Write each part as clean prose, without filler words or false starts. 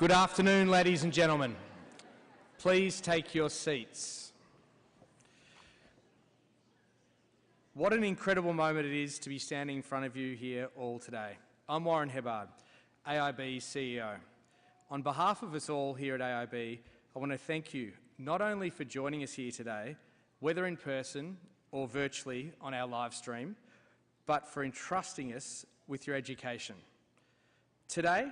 Good afternoon, ladies and gentlemen. Please take your seats. What an incredible moment it is to be standing in front of you here all today. I'm Warren Hebbard, AIB CEO. On behalf of us all here at AIB, I want to thank you not only for joining us here today, whether in person or virtually on our live stream, but for entrusting us with your education. Today,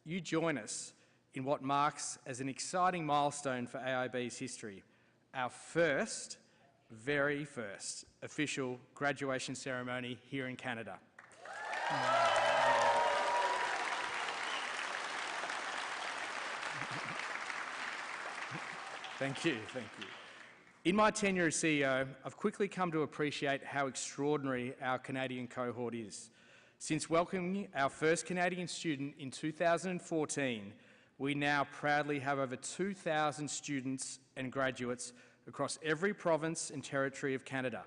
you join us in what marks as an exciting milestone for AIB's history, our very first official graduation ceremony here in Canada. Thank you. In my tenure as CEO, I've quickly come to appreciate how extraordinary our Canadian cohort is. Since welcoming our first Canadian student in 2014, we now proudly have over 2,000 students and graduates across every province and territory of Canada,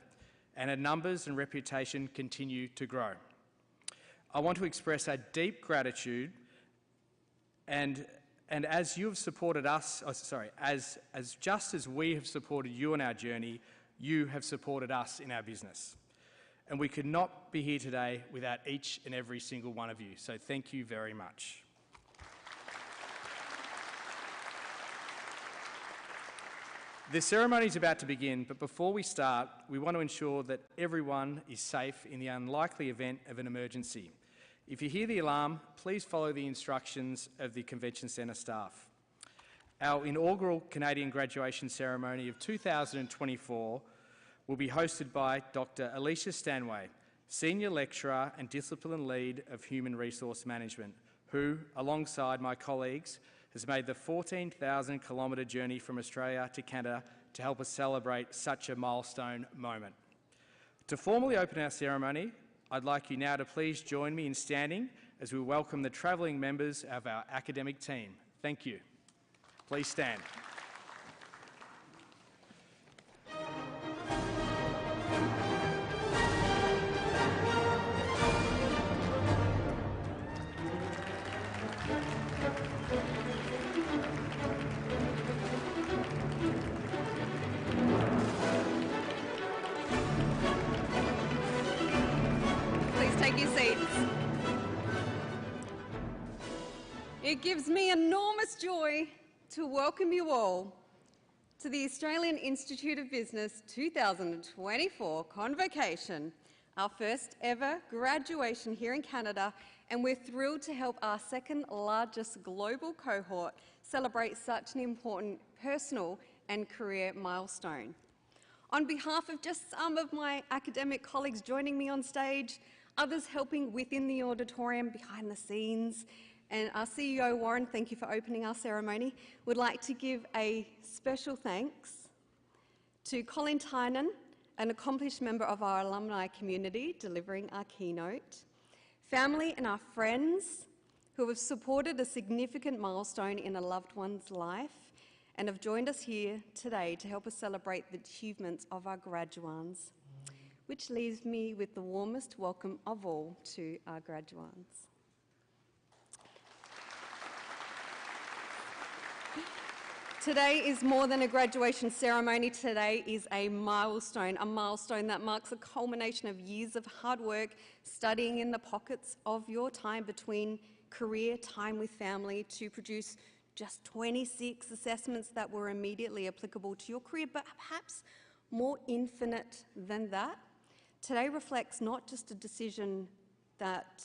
and our numbers and reputation continue to grow. I want to express our deep gratitude and as you have supported us, just as we have supported you on our journey, you have supported us in our business. And we could not be here today without each and every single one of you, so thank you very much. The ceremony is about to begin, but before we start, we want to ensure that everyone is safe in the unlikely event of an emergency. If you hear the alarm, please follow the instructions of the Convention Centre staff. Our inaugural Canadian graduation ceremony of 2024 will be hosted by Dr. Alicia Stanway, Senior Lecturer and Discipline Lead of Human Resource Management, who, alongside my colleagues, has made the 14,000-kilometre journey from Australia to Canada to help us celebrate such a milestone moment. To formally open our ceremony, I'd like you now to please join me in standing as we welcome the travelling members of our academic team. Thank you. Please stand. It gives me enormous joy to welcome you all to the Australian Institute of Business 2024 Convocation, our first ever graduation here in Canada, and we're thrilled to help our second largest global cohort celebrate such an important personal and career milestone. On behalf of just some of my academic colleagues joining me on stage, others helping within the auditorium behind the scenes, and our CEO, Warren, thank you for opening our ceremony, would like to give a special thanks to Colin Tynan, an accomplished member of our alumni community, delivering our keynote, family and our friends who have supported a significant milestone in a loved one's life and have joined us here today to help us celebrate the achievements of our graduands, which leaves me with the warmest welcome of all to our graduands. Today is more than a graduation ceremony. Today is a milestone that marks a culmination of years of hard work, studying in the pockets of your time between career, time with family, to produce just 26 assessments that were immediately applicable to your career, but perhaps more infinite than that. Today reflects not just a decision that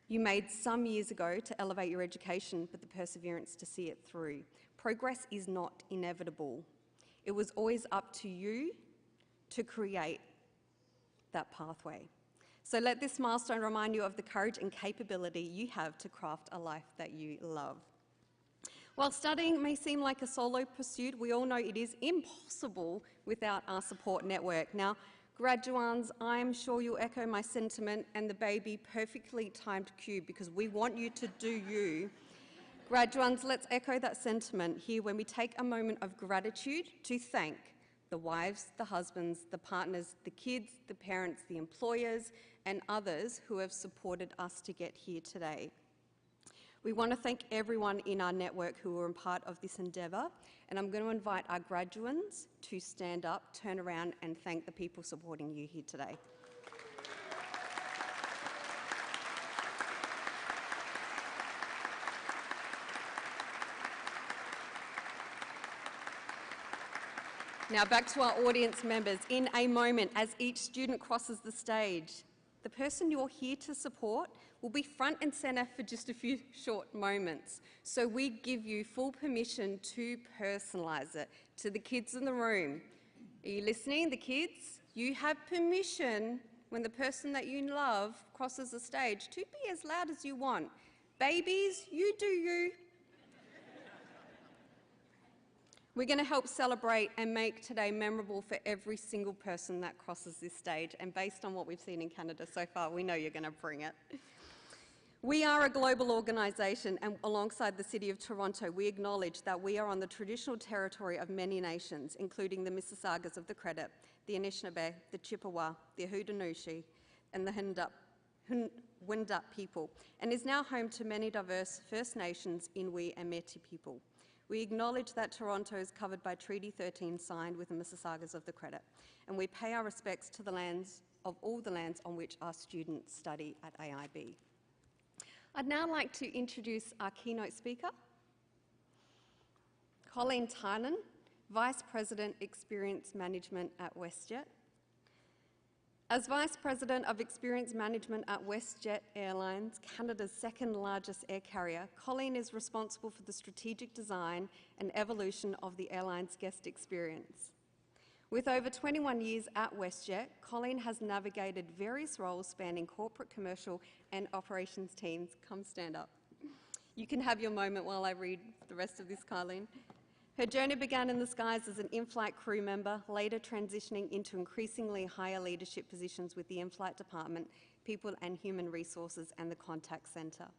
you made some years ago to elevate your education, but the perseverance to see it through. Progress is not inevitable. It was always up to you to create that pathway. So let this milestone remind you of the courage and capability you have to craft a life that you love. While studying may seem like a solo pursuit, we all know it is impossible without our support network. Now, graduands, I'm sure you'll echo my sentiment and the baby perfectly timed cue, because we want you to do you. Graduands, let's echo that sentiment here when we take a moment of gratitude to thank the wives, the husbands, the partners, the kids, the parents, the employers, and others who have supported us to get here today. We want to thank everyone in our network who were a part of this endeavour, and I'm going to invite our graduates to stand up, turn around and thank the people supporting you here today. Now back to our audience members. In a moment, as each student crosses the stage, the person you're here to support will be front and centre for just a few short moments. So we give you full permission to personalise it. To the kids in the room, are you listening, the kids? You have permission when the person that you love crosses the stage to be as loud as you want. Babies, you do you. We're going to help celebrate and make today memorable for every single person that crosses this stage, and based on what we've seen in Canada so far, we know you're going to bring it. We are a global organisation, and alongside the City of Toronto, we acknowledge that we are on the traditional territory of many nations, including the Mississaugas of the Credit, the Anishinaabe, the Chippewa, the Haudenosaunee, and the Wendat people, and is now home to many diverse First Nations, Inuit and Métis people. We acknowledge that Toronto is covered by Treaty 13 signed with the Mississaugas of the Credit, and we pay our respects to the lands of all the lands on which our students study at AIB. I'd now like to introduce our keynote speaker, Colleen Tynan, Vice President, Experience Management at WestJet. As Vice President of Experience Management at WestJet Airlines, Canada's second largest air carrier, Colleen is responsible for the strategic design and evolution of the airline's guest experience. With over 21 years at WestJet, Colleen has navigated various roles spanning corporate, commercial and operations teams. Come stand up. You can have your moment while I read the rest of this, Colleen. Her journey began in the skies as an in-flight crew member, later transitioning into increasingly higher leadership positions with the in-flight department, people and human resources, and the contact centre.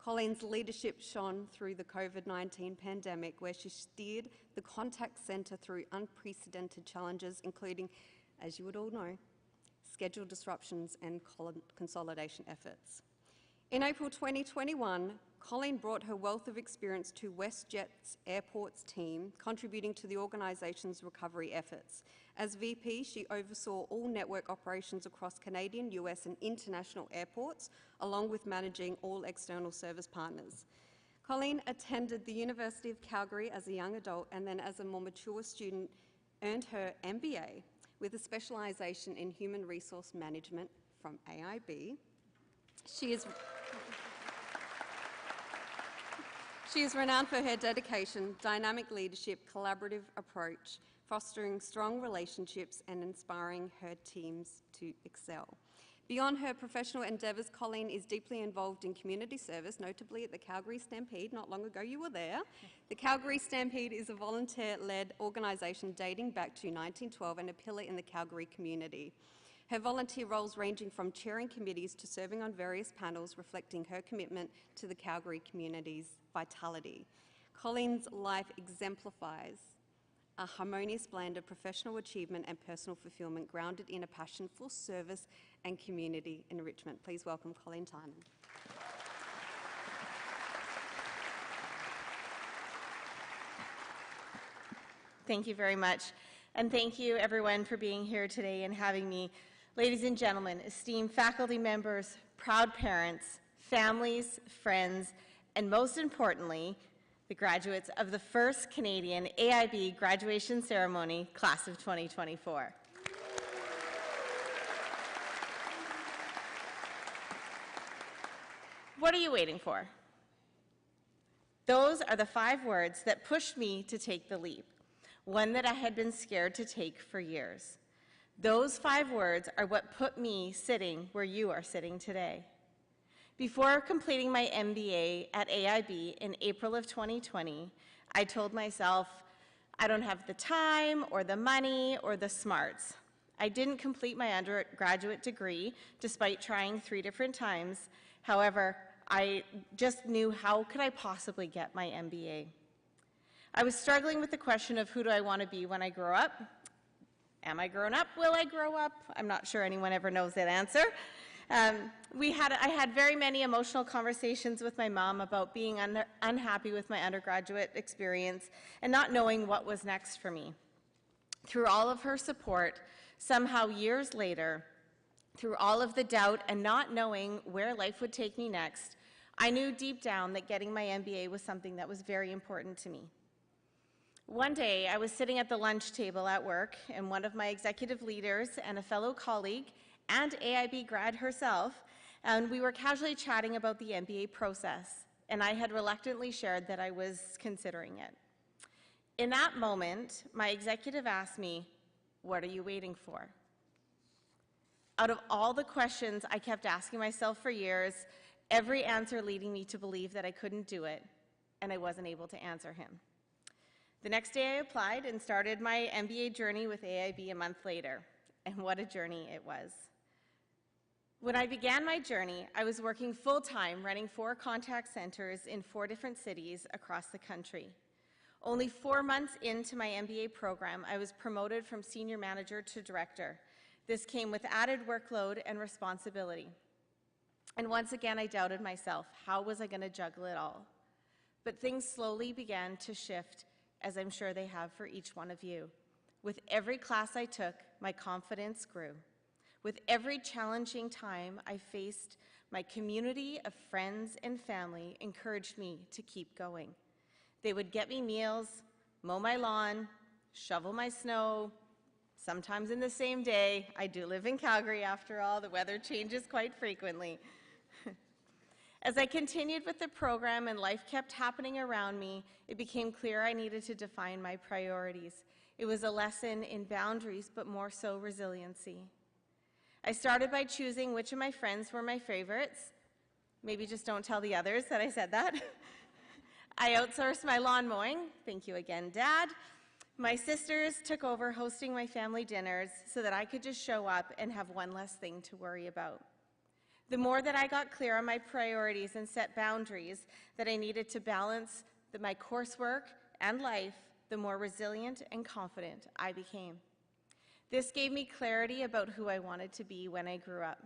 Colleen's leadership shone through the COVID-19 pandemic, where she steered the contact centre through unprecedented challenges, including, as you would all know, schedule disruptions and consolidation efforts. In April 2021, Colleen brought her wealth of experience to WestJet's airports team, contributing to the organisation's recovery efforts. As VP, she oversaw all network operations across Canadian, US and international airports, along with managing all external service partners. Colleen attended the University of Calgary as a young adult, and then as a more mature student earned her MBA with a specialisation in human resource management from AIB. She is renowned for her dedication, dynamic leadership, collaborative approach, fostering strong relationships and inspiring her teams to excel. Beyond her professional endeavours, Colleen is deeply involved in community service, notably at the Calgary Stampede. Not long ago you were there. The Calgary Stampede is a volunteer-led organisation dating back to 1912 and a pillar in the Calgary community. Her volunteer roles ranging from chairing committees to serving on various panels, reflecting her commitment to the Calgary community's vitality. Colleen's life exemplifies a harmonious blend of professional achievement and personal fulfilment, grounded in a passion for service and community enrichment. Please welcome Colleen Tynan. Thank you very much, and thank you everyone for being here today and having me. Ladies and gentlemen, esteemed faculty members, proud parents, families, friends, and most importantly, the graduates of the first Canadian AIB graduation ceremony, class of 2024. What are you waiting for? Those are the 5 words that pushed me to take the leap, one that I had been scared to take for years. Those 5 words are what put me sitting where you are sitting today. Before completing my MBA at AIB in April of 2020, I told myself, I don't have the time or the money or the smarts. I didn't complete my undergraduate degree despite trying 3 different times. However, I just knew, how could I possibly get my MBA? I was struggling with the question of, who do I want to be when I grow up? Am I grown up? Will I grow up? I'm not sure anyone ever knows that answer. I had very many emotional conversations with my mom about being unhappy with my undergraduate experience and not knowing what was next for me. Through all of her support, somehow years later, through all of the doubt and not knowing where life would take me next, I knew deep down that getting my MBA was something that was very important to me. One day, I was sitting at the lunch table at work, and one of my executive leaders and a fellow colleague and AIB grad herself, and we were casually chatting about the MBA process, and I had reluctantly shared that I was considering it. In that moment, my executive asked me, "What are you waiting for?" Out of all the questions I kept asking myself for years, every answer leading me to believe that I couldn't do it, and I wasn't able to answer him. The next day I applied and started my MBA journey with AIB a month later, and what a journey it was. When I began my journey, I was working full-time running 4 contact centers in 4 different cities across the country. Only 4 months into my MBA program, I was promoted from senior manager to director. This came with added workload and responsibility. And once again, I doubted myself. How was I going to juggle it all? But things slowly began to shift, as I'm sure they have for each one of you. With every class I took, my confidence grew. With every challenging time I faced, my community of friends and family encouraged me to keep going. They would get me meals, mow my lawn, shovel my snow, sometimes in the same day. I do live in Calgary after all, the weather changes quite frequently. As I continued with the program and life kept happening around me, it became clear I needed to define my priorities. It was a lesson in boundaries, but more so resiliency. I started by choosing which of my friends were my favorites. Maybe just don't tell the others that I said that. I outsourced my lawn mowing. Thank you again, Dad. My sisters took over hosting my family dinners so that I could just show up and have one less thing to worry about. The more that I got clear on my priorities and set boundaries that I needed to balance my coursework and life, the more resilient and confident I became. This gave me clarity about who I wanted to be when I grew up.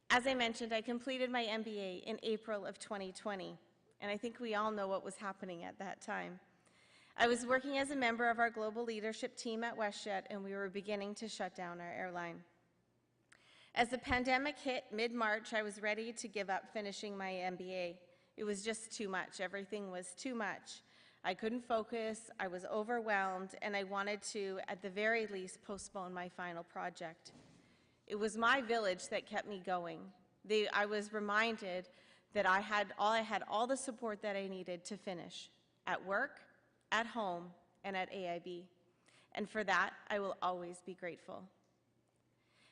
As I mentioned, I completed my MBA in April of 2020, and I think we all know what was happening at that time. I was working as a member of our global leadership team at WestJet, and we were beginning to shut down our airline. As the pandemic hit mid-March, I was ready to give up finishing my MBA. It was just too much. Everything was too much. I couldn't focus, I was overwhelmed, and I wanted to, at the very least, postpone my final project. It was my village that kept me going. I was reminded that I had all the support that I needed to finish, at work, at home, and at AIB. And for that, I will always be grateful.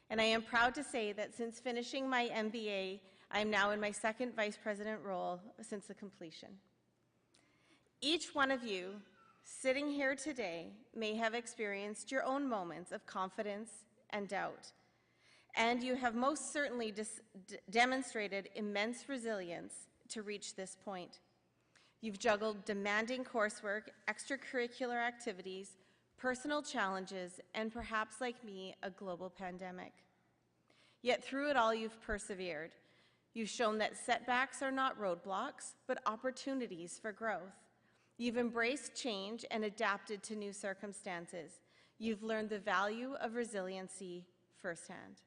And I am proud to say that since finishing my MBA, I am now in my 2nd vice president role since the completion. Each one of you sitting here today may have experienced your own moments of confidence and doubt, and you have most certainly demonstrated immense resilience to reach this point. You've juggled demanding coursework, extracurricular activities, personal challenges, and perhaps, like me, a global pandemic. Yet through it all, you've persevered. You've shown that setbacks are not roadblocks, but opportunities for growth. You've embraced change and adapted to new circumstances. You've learned the value of resiliency firsthand.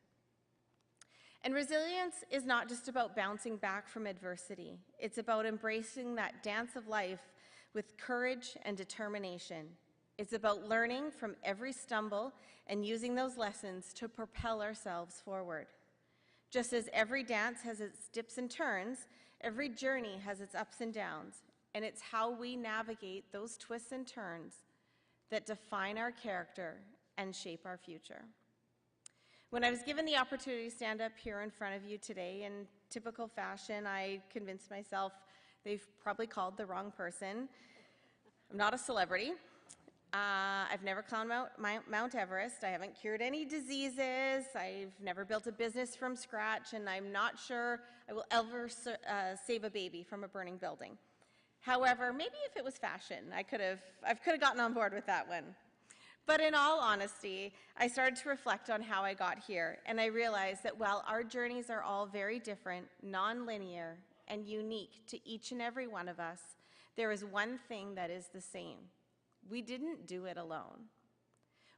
And resilience is not just about bouncing back from adversity. It's about embracing that dance of life with courage and determination. It's about learning from every stumble and using those lessons to propel ourselves forward. Just as every dance has its dips and turns, every journey has its ups and downs, and it's how we navigate those twists and turns that define our character and shape our future. When I was given the opportunity to stand up here in front of you today, in typical fashion, I convinced myself they've probably called the wrong person. I'm not a celebrity. I've never climbed Mount Everest. I haven't cured any diseases. I've never built a business from scratch, and I'm not sure I will ever save a baby from a burning building. However, maybe if it was fashion, I could have gotten on board with that one. But in all honesty, I started to reflect on how I got here, and I realized that while our journeys are all very different, non-linear, and unique to each and every one of us, there is one thing that is the same. We didn't do it alone.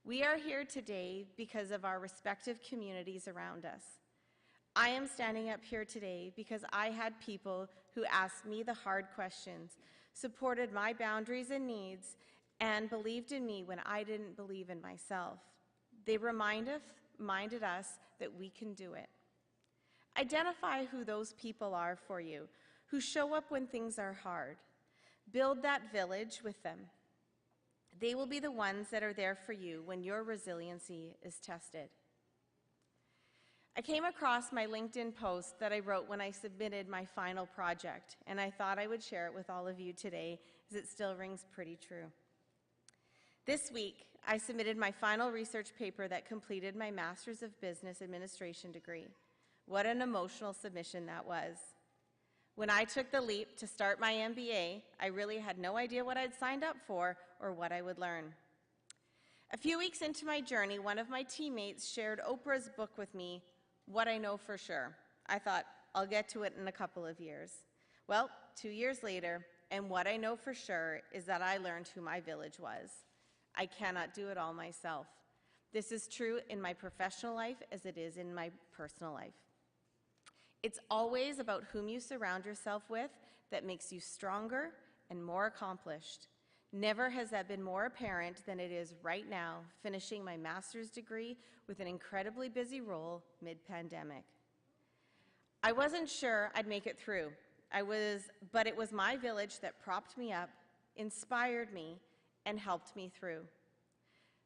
We are here today because of our respective communities around us. I am standing up here today because I had people who asked me the hard questions, supported my boundaries and needs, and believed in me when I didn't believe in myself. They reminded us that we can do it. Identify who those people are for you, who show up when things are hard. Build that village with them. They will be the ones that are there for you when your resiliency is tested. I came across my LinkedIn post that I wrote when I submitted my final project, and I thought I would share it with all of you today, as it still rings pretty true. This week, I submitted my final research paper that completed my Master's of Business Administration degree. What an emotional submission that was. When I took the leap to start my MBA, I really had no idea what I'd signed up for or what I would learn. A few weeks into my journey, one of my teammates shared Oprah's book with me, What I Know for Sure. I thought, I'll get to it in a couple of years. Well, 2 years later, and what I know for sure is that I learned who my village was. I cannot do it all myself. This is true in my professional life as it is in my personal life. It's always about whom you surround yourself with that makes you stronger and more accomplished. Never has that been more apparent than it is right now, finishing my master's degree with an incredibly busy role mid-pandemic. I wasn't sure I'd make it through, but it was my village that propped me up, inspired me, and helped me through.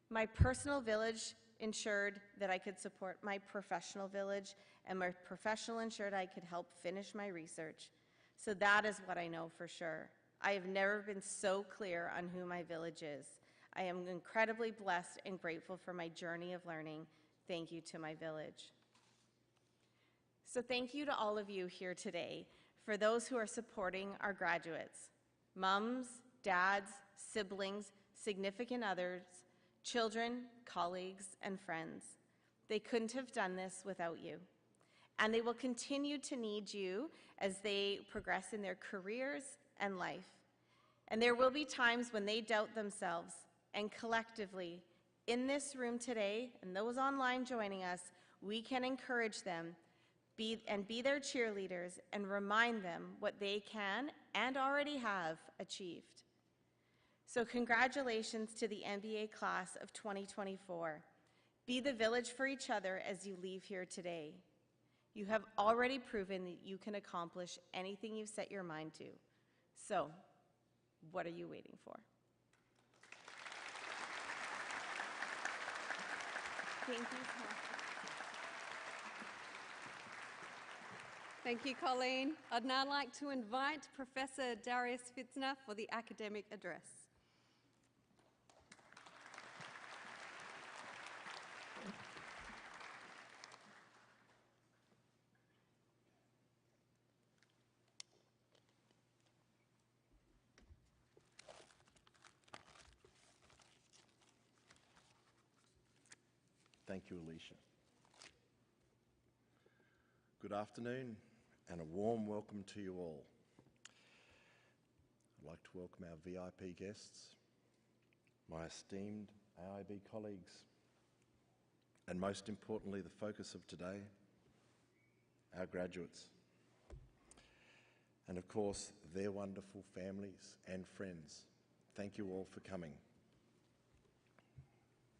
My personal village ensured that I could support my professional village, and my professional ensured I could help finish my research. So that is what I know for sure. I have never been so clear on who my village is. I am incredibly blessed and grateful for my journey of learning. Thank you to my village. So thank you to all of you here today, for those who are supporting our graduates, mums, dads, siblings, significant others, children, colleagues, and friends. They couldn't have done this without you. And they will continue to need you as they progress in their careers and life. And there will be times when they doubt themselves, and collectively, in this room today, and those online joining us, we can encourage them be their cheerleaders and remind them what they can and already have achieved. So congratulations to the MBA class of 2024. Be the village for each other as you leave here today. You have already proven that you can accomplish anything you set your mind to. So, what are you waiting for? Thank you. Thank you, Colleen. I'd now like to invite Professor Darius Fitzner for the academic address. Thank you, Alicia. Good afternoon and a warm welcome to you all. I'd like to welcome our VIP guests, my esteemed AIB colleagues, and most importantly, the focus of today, our graduates. And of course, their wonderful families and friends. Thank you all for coming.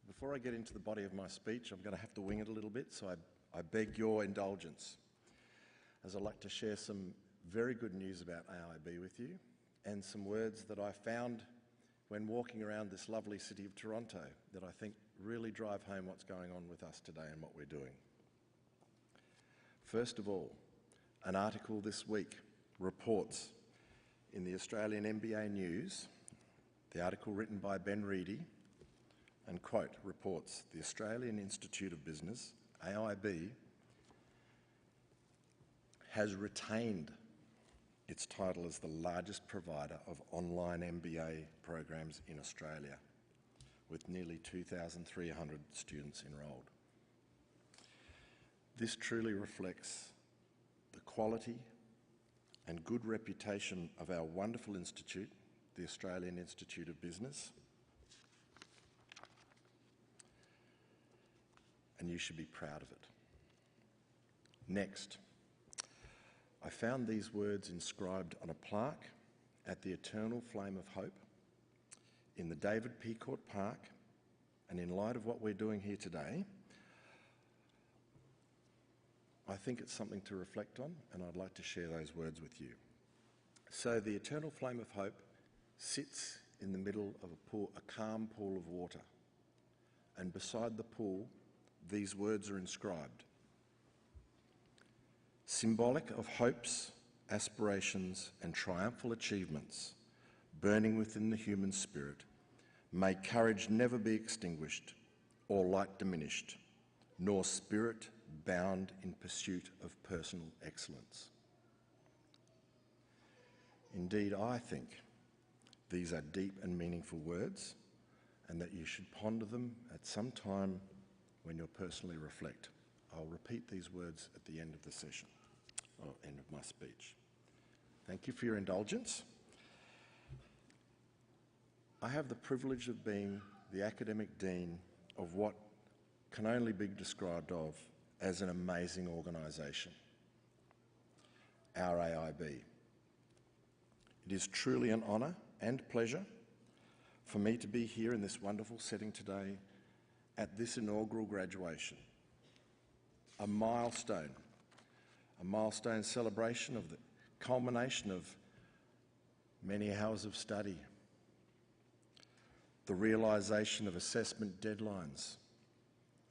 Before I get into the body of my speech, I'm going to have to wing it a little bit, so I beg your indulgence, as I'd like to share some very good news about AIB with you, and some words that I found when walking around this lovely city of Toronto that I think really drive home what's going on with us today and what we're doing. First of all, an article this week reports in the Australian MBA News, the article written by Ben Reedy, and quote, reports, the Australian Institute of Business, AIB, has retained its title as the largest provider of online MBA programs in Australia. with nearly 2,300 students enrolled. This truly reflects the quality and good reputation of our wonderful institute, the Australian Institute of Business, and you should be proud of it. Next, I found these words inscribed on a plaque at the Eternal Flame of Hope in the David Peacourt Park, and in light of what we're doing here today, I think it's something to reflect on, and I'd like to share those words with you. So the Eternal Flame of Hope sits in the middle of a calm pool of water, and beside the pool, these words are inscribed. Symbolic of hopes, aspirations, and triumphal achievements burning within the human spirit, may courage never be extinguished or light diminished, nor spirit bound in pursuit of personal excellence. Indeed, I think these are deep and meaningful words, and that you should ponder them at some time when you'll personally reflect. I'll repeat these words at the end of the session, or end of my speech. Thank you for your indulgence. I have the privilege of being the academic dean of what can only be described of as an amazing organisation, our AIB. It is truly an honour and pleasure for me to be here in this wonderful setting today at this inaugural graduation, a milestone celebration of the culmination of many hours of study, the realisation of assessment deadlines.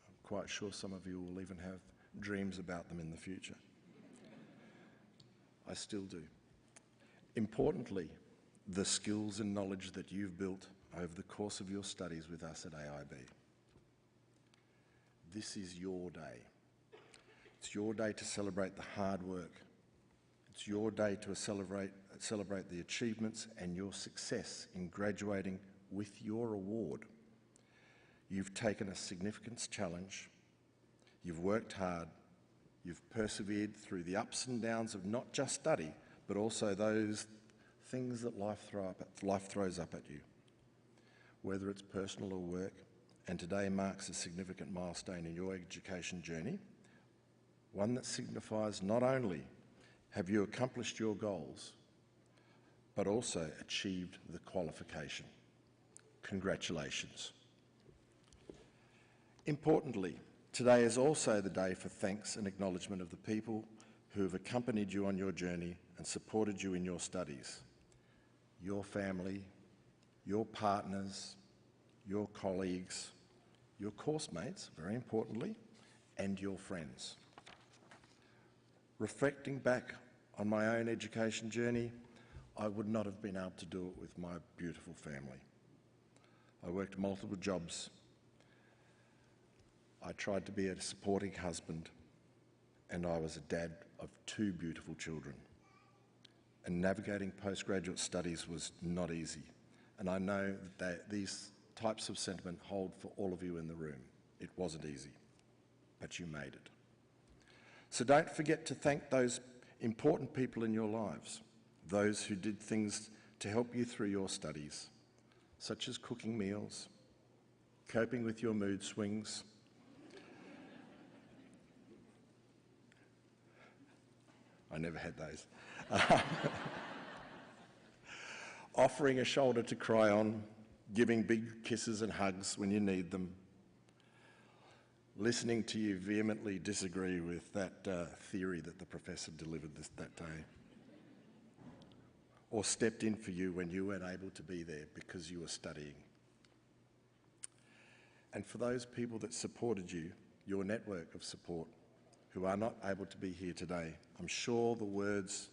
I'm quite sure some of you will even have dreams about them in the future. I still do. Importantly, the skills and knowledge that you've built over the course of your studies with us at AIB. This is your day. It's your day to celebrate the hard work. It's your day to celebrate the achievements and your success in graduating with your award. You've taken a significant challenge. You've worked hard. You've persevered through the ups and downs of not just study, but also those things that life throws up at you, whether it's personal or work. And today marks a significant milestone in your education journey, one that signifies not only have you accomplished your goals, but also achieved the qualification. Congratulations. Importantly, today is also the day for thanks and acknowledgement of the people who have accompanied you on your journey and supported you in your studies. Your family, your partners, your colleagues, your course mates, very importantly, and your friends. Reflecting back on my own education journey, I would not have been able to do it with my beautiful family. I worked multiple jobs. I tried to be a supporting husband, and I was a dad of 2 beautiful children. And navigating postgraduate studies was not easy. And I know that these types of sentiment hold for all of you in the room. It wasn't easy, but you made it. So don't forget to thank those important people in your lives, those who did things to help you through your studies, such as cooking meals, coping with your mood swings, I never had those. Offering a shoulder to cry on, giving big kisses and hugs when you need them, listening to you vehemently disagree with that theory that the professor delivered that day, or stepped in for you when you weren't able to be there because you were studying. And for those people that supported you, your network of support, who are not able to be here today, I'm sure the words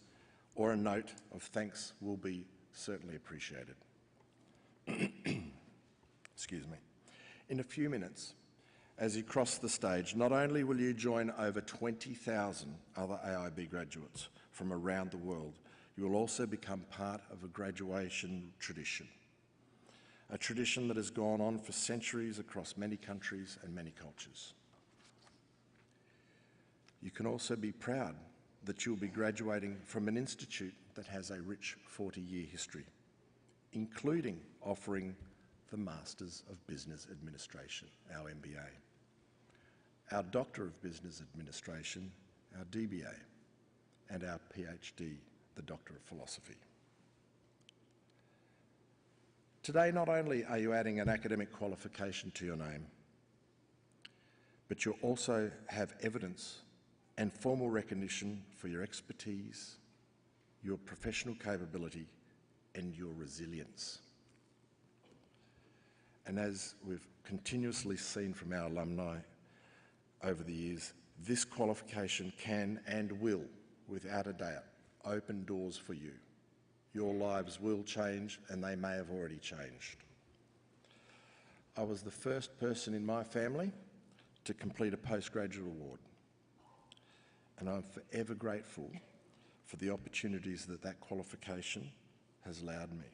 or a note of thanks will be certainly appreciated. Excuse me. In a few minutes, as you cross the stage, not only will you join over 20,000 other AIB graduates from around the world, you will also become part of a graduation tradition. a tradition that has gone on for centuries across many countries and many cultures. You can also be proud that you'll be graduating from an institute that has a rich 40-year history, including offering the Masters of Business Administration, our MBA, our Doctor of Business Administration, our DBA, and our PhD, the Doctor of Philosophy. Today, not only are you adding an academic qualification to your name, but you also have evidence and formal recognition for your expertise, your professional capability, and your resilience. And as we've continuously seen from our alumni over the years, this qualification can and will, without a doubt, open doors for you. Your lives will change, and they may have already changed. I was the first person in my family to complete a postgraduate award, and I'm forever grateful for the opportunities that that qualification has allowed me,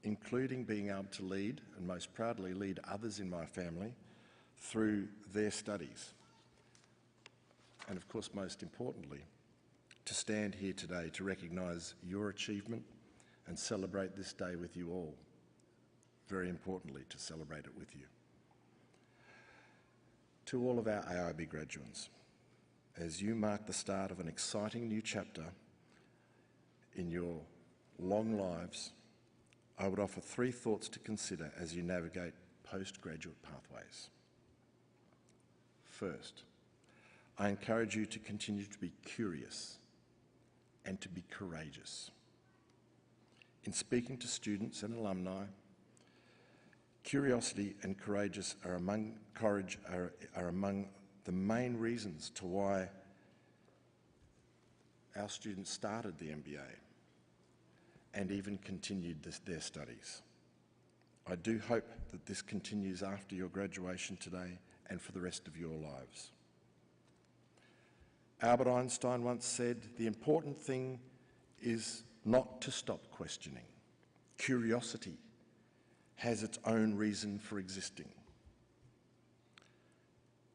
including being able to lead, and most proudly lead others in my family, through their studies. And of course, most importantly, to stand here today to recognise your achievement and celebrate this day with you all. Very importantly, to celebrate it with you. To all of our AIB graduates, as you mark the start of an exciting new chapter in your long lives, I would offer 3 thoughts to consider as you navigate postgraduate pathways. First, I encourage you to continue to be curious and to be courageous. In speaking to students and alumni, curiosity and courage are among the main reasons to why our students started the MBA and even continued their studies. I do hope that this continues after your graduation today and for the rest of your lives. Albert Einstein once said, "The important thing is not to stop questioning. Curiosity has its own reason for existing."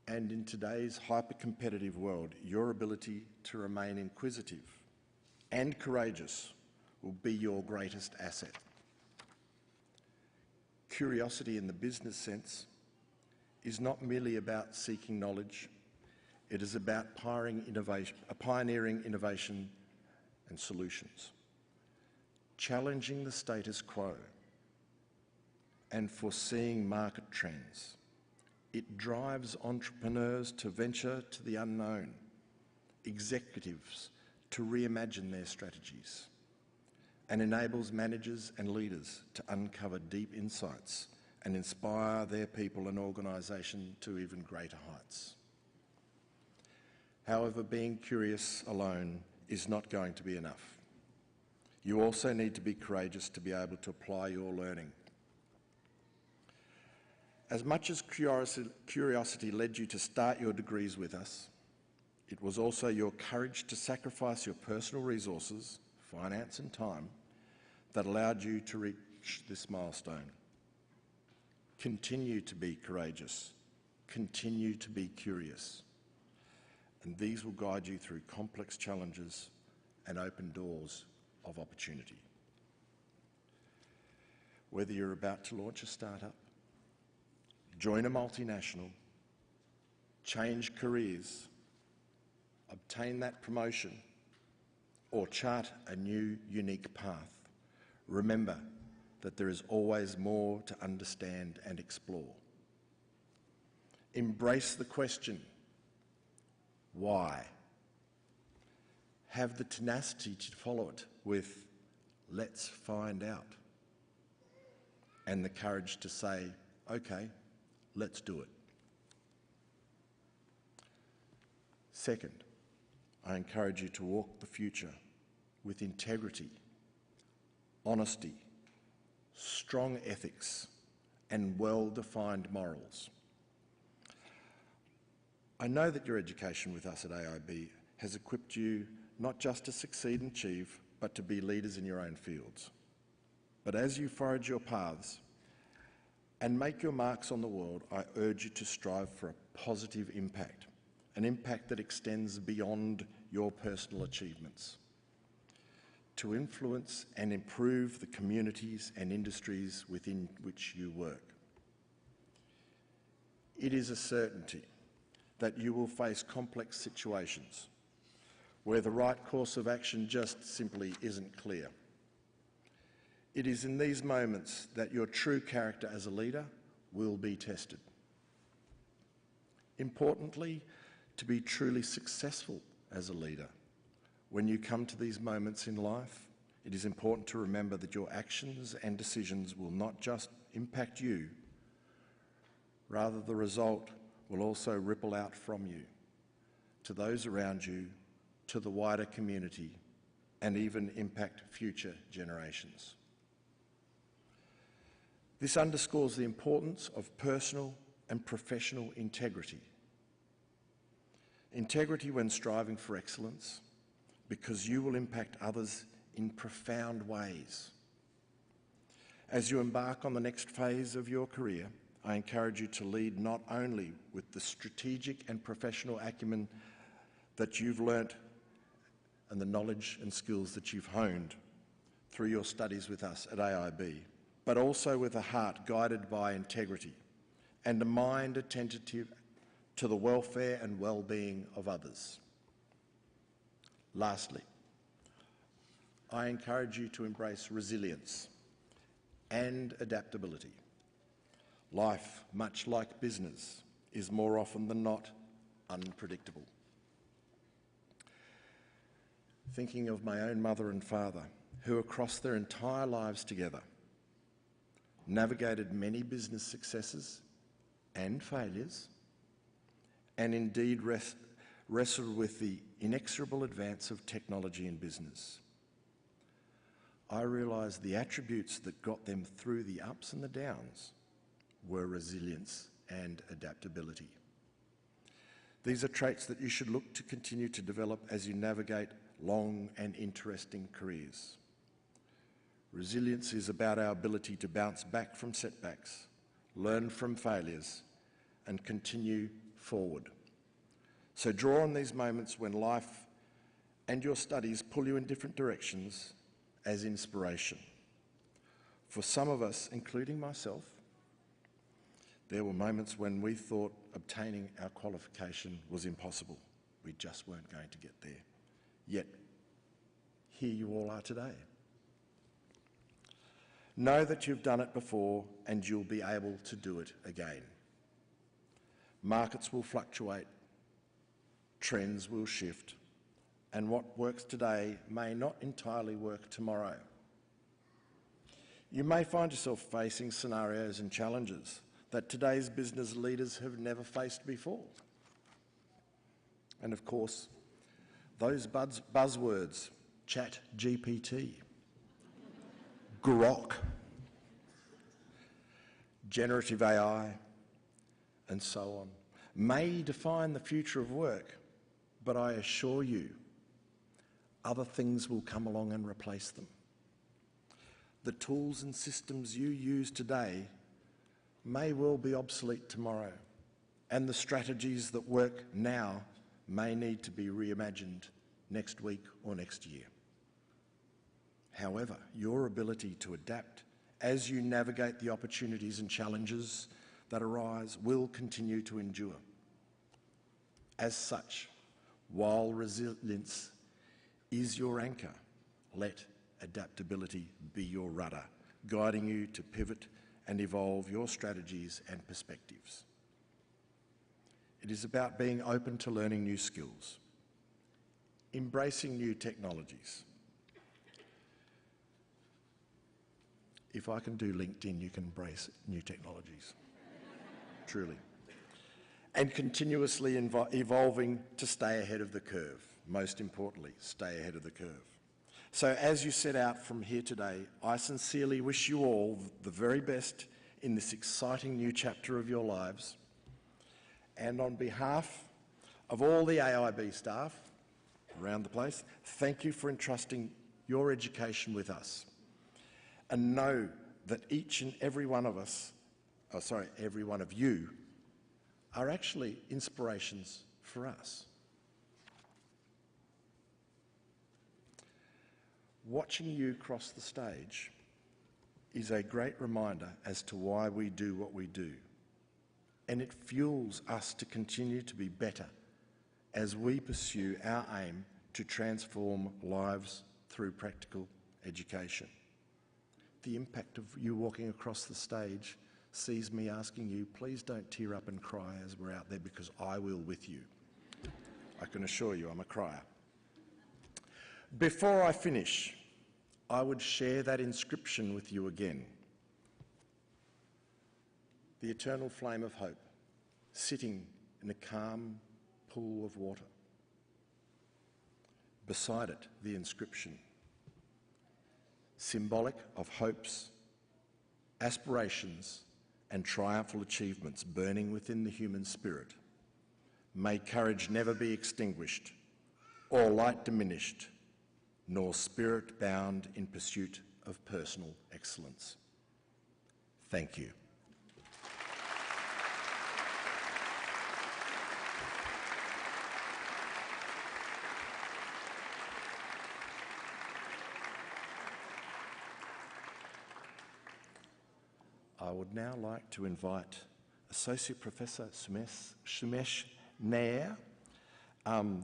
And in today's hyper-competitive world, your ability to remain inquisitive and courageous will be your greatest asset. Curiosity in the business sense is not merely about seeking knowledge, it is about pioneering innovation and solutions, challenging the status quo and foreseeing market trends. It drives entrepreneurs to venture to the unknown, executives to reimagine their strategies, and enables managers and leaders to uncover deep insights and inspire their people and organisation to even greater heights. However, being curious alone is not going to be enough. You also need to be courageous to be able to apply your learning. As much as curiosity led you to start your degrees with us, it was also your courage to sacrifice your personal resources, finance and time, that allowed you to reach this milestone. Continue to be courageous. Continue to be curious. And these will guide you through complex challenges and open doors of opportunity. Whether you're about to launch a startup, join a multinational, change careers, obtain that promotion, or chart a new, unique path, remember that there is always more to understand and explore. Embrace the question, why? Have the tenacity to follow it with, let's find out, and the courage to say, okay, let's do it. Second, I encourage you to walk the future with integrity, honesty, strong ethics, and well-defined morals. I know that your education with us at AIB has equipped you not just to succeed and achieve, but to be leaders in your own fields. But as you forage your paths, and make your marks on the world, I urge you to strive for a positive impact, an impact that extends beyond your personal achievements, to influence and improve the communities and industries within which you work. It is a certainty that you will face complex situations where the right course of action just simply isn't clear. It is in these moments that your true character as a leader will be tested. Importantly, to be truly successful as a leader, when you come to these moments in life, it is important to remember that your actions and decisions will not just impact you, rather the result will also ripple out from you to those around you, to the wider community, and even impact future generations. This underscores the importance of personal and professional integrity. Integrity when striving for excellence, because you will impact others in profound ways. As you embark on the next phase of your career, I encourage you to lead not only with the strategic and professional acumen that you've learnt and the knowledge and skills that you've honed through your studies with us at AIB, but also with a heart guided by integrity and a mind attentive to the welfare and well-being of others. Lastly, I encourage you to embrace resilience and adaptability. Life, much like business, is more often than not unpredictable. Thinking of my own mother and father, who across their entire lives together navigated many business successes and failures, and indeed wrestled with the inexorable advance of technology in business, I realised the attributes that got them through the ups and the downs were resilience and adaptability. These are traits that you should look to continue to develop as you navigate long and interesting careers. Resilience is about our ability to bounce back from setbacks, learn from failures, and continue forward. So draw on these moments when life and your studies pull you in different directions as inspiration. For some of us, including myself, there were moments when we thought obtaining our qualification was impossible. We just weren't going to get there. Yet, here you all are today. Know that you've done it before and you'll be able to do it again. Markets will fluctuate, trends will shift, and what works today may not entirely work tomorrow. You may find yourself facing scenarios and challenges that today's business leaders have never faced before. And of course, those buzzwords, Chat GPT, Grok, generative AI, and so on, may define the future of work, but I assure you, other things will come along and replace them. The tools and systems you use today may well be obsolete tomorrow, and the strategies that work now may need to be reimagined next week or next year. However, your ability to adapt as you navigate the opportunities and challenges that arise will continue to endure. As such, while resilience is your anchor, let adaptability be your rudder, guiding you to pivot and evolve your strategies and perspectives. It is about being open to learning new skills, embracing new technologies. If I can do LinkedIn, you can embrace new technologies, truly. And continuously evolving to stay ahead of the curve. Most importantly, stay ahead of the curve. So as you set out from here today, I sincerely wish you all the very best in this exciting new chapter of your lives. And on behalf of all the AIB staff around the place, thank you for entrusting your education with us. And know that each and every one of us every one of you are actually inspirations for us. Watching you cross the stage is a great reminder as to why we do what we do, and it fuels us to continue to be better as we pursue our aim to transform lives through practical education. The impact of you walking across the stage sees me asking you, please don't tear up and cry as we're out there, because I will with you. I can assure you I'm a crier. Before I finish, I would share that inscription with you again. The eternal flame of hope, sitting in a calm pool of water. Beside it, the inscription, symbolic of hopes, aspirations, and triumphal achievements burning within the human spirit. May courage never be extinguished, or light diminished, nor spirit bound in pursuit of personal excellence. Thank you. I would now like to invite Associate Professor Sumesh Nair,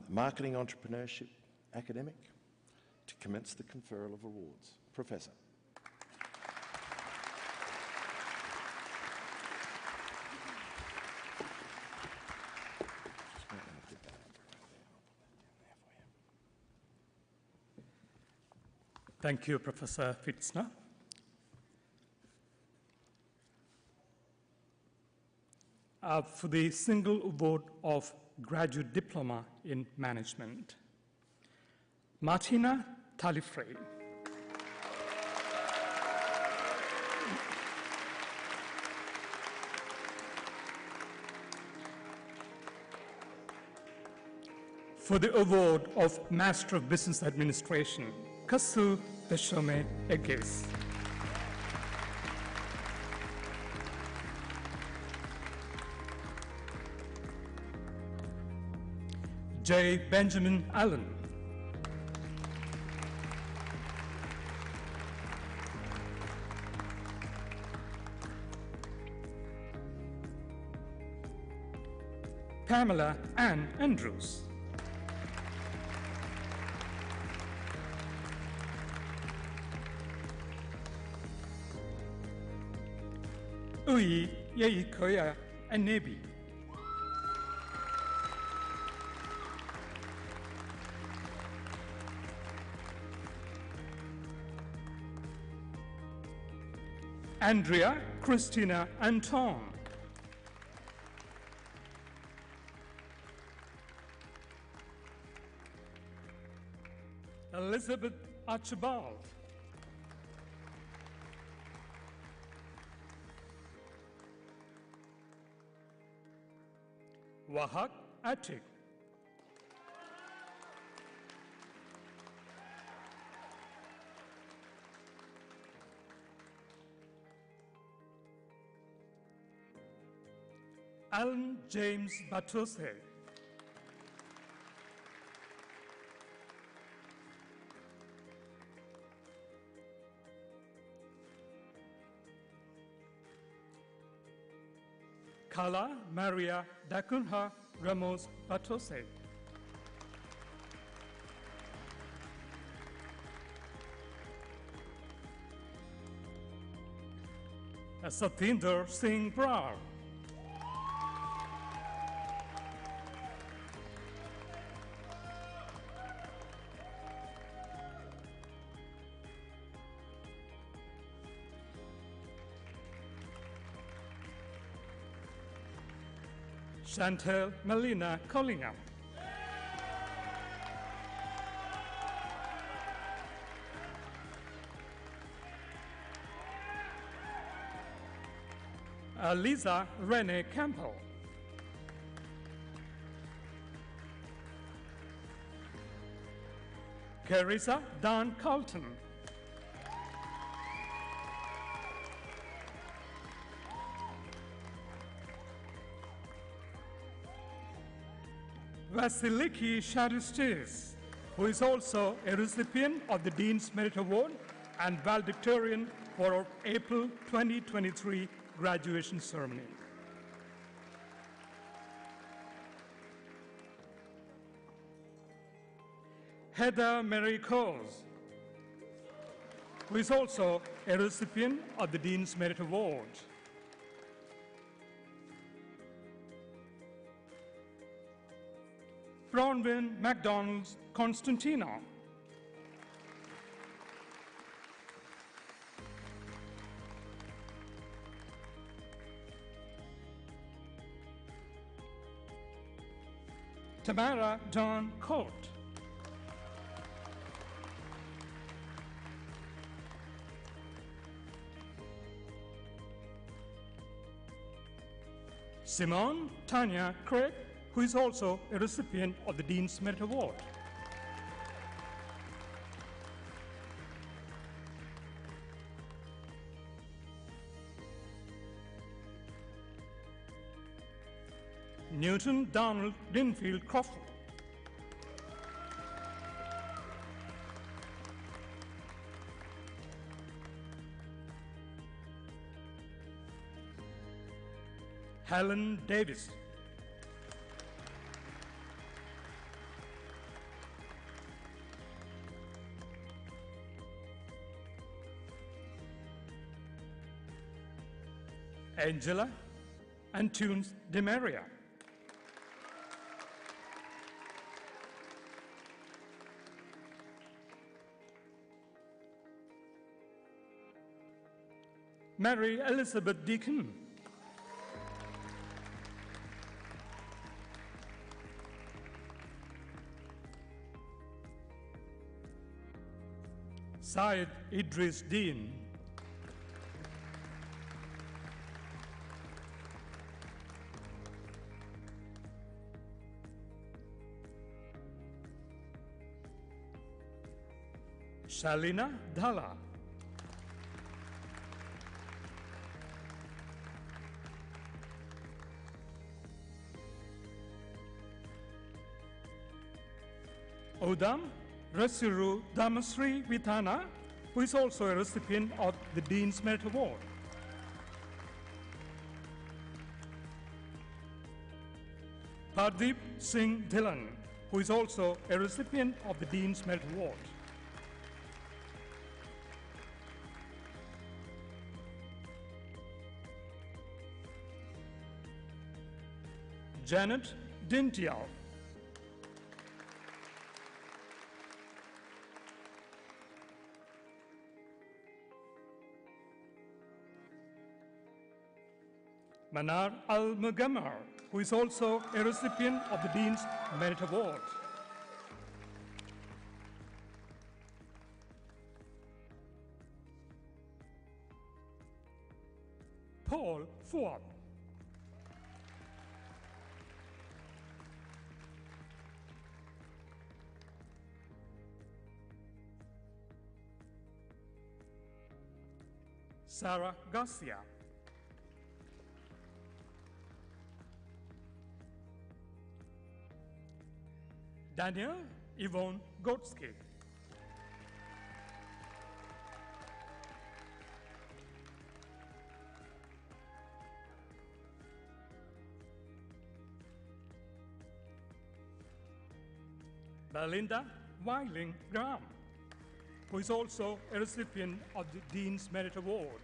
Marketing Entrepreneurship Academic, to commence the conferral of awards. Professor. Thank you, Professor Fitzner. For the single award of Graduate Diploma in Management, Martina Talifrey. For the award of Master of Business Administration, Kasu Deshome Egis. J. Benjamin Allen. Pamela Ann Andrews. Ui Yeikoya Anebi. Andrea Christina Anton. Elizabeth Archibald. Wahak Atik. Alan James Batose. Carla Maria Dacunha Ramos Batose. Satinder Singh Brar. Chantel Melina Collingham. Lisa Renee Campbell. Carissa Dawn Carlton. Vasiliki Sharistis, who is also a recipient of the Dean's Merit Award and Valedictorian for our April 2023 graduation ceremony. Heather Mary Coles, who is also a recipient of the Dean's Merit Award. Bronwyn McDonald Constantino. Tamara Dawn Colt. Simone Tanya Craig, who is also a recipient of the Dean's Merit Award. Newton Donald Dinfield Crawford. Helen Davis. Angela Antunes de Maria. Mary Elizabeth Deacon. Syed Idris Dean. Shalina Dhalla. Odam Rasiru Damasri Vitana, who is also a recipient of the Dean's Merit Award. Pardeep Singh Dhillon, who is also a recipient of the Dean's Merit Award. Janet Dintial. Manar Al-Mugammar, who is also a recipient of the Dean's Merit Award. Paul Ford. Sarah Garcia. Daniel Yvonne Gotsky. Belinda Weiling Graham, who is also a recipient of the Dean's Merit Award.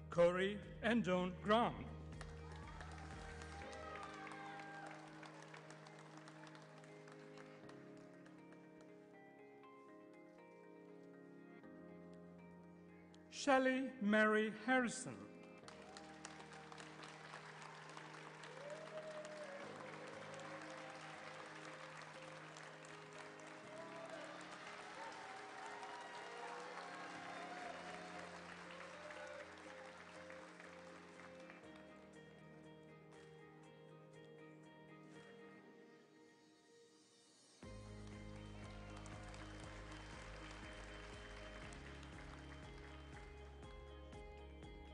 Corey and Joan Graham. Shelley Mary Harrison.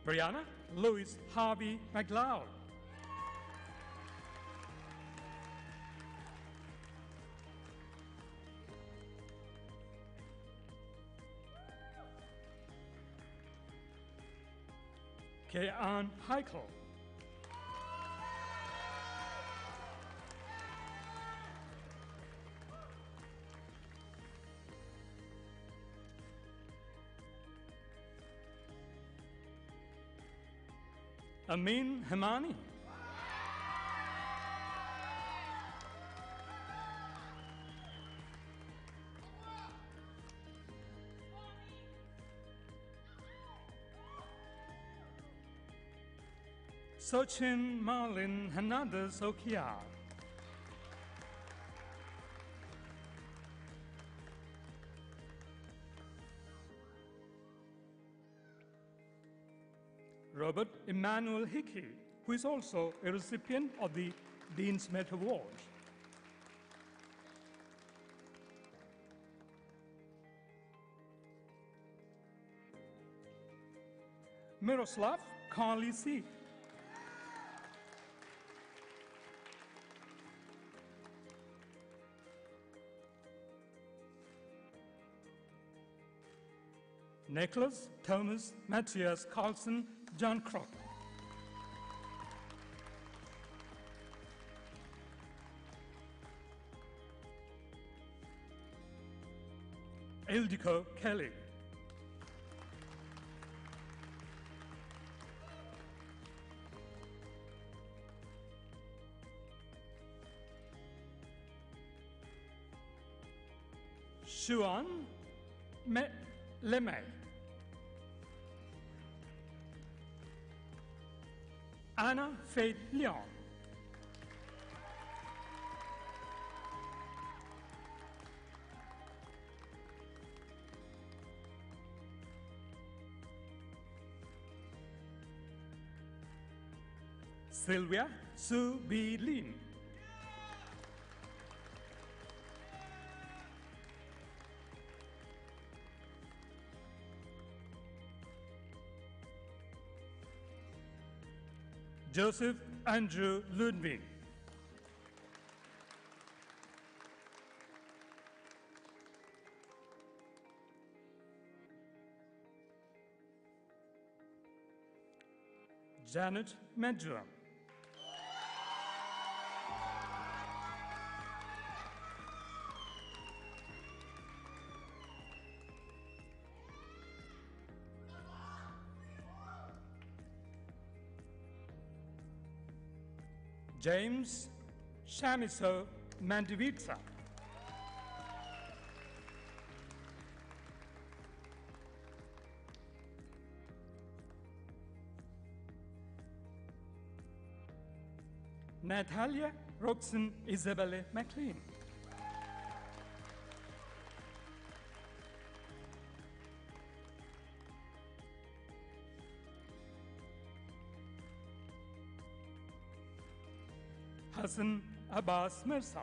Brianna Louise Harvey McLeod. Kay-Ann Heichel. Amin Hemani. Sochin Marlin Hernandez Okia. Robert Emmanuel Hickey, who is also a recipient of the Dean's Merit Award. Miroslav Karlisi. Nicholas Thomas Matthias Carlson John Kroc. Ildiko Kelly. Xuan Lemay. Anna Faith Leon. Sylvia Sue B. Lin. Joseph Andrew Ludwig. Janet Medra. James Shamiso Mandivitsa. Natalia Roxanne Isabelle McLean. Hassan Abbas Mirza.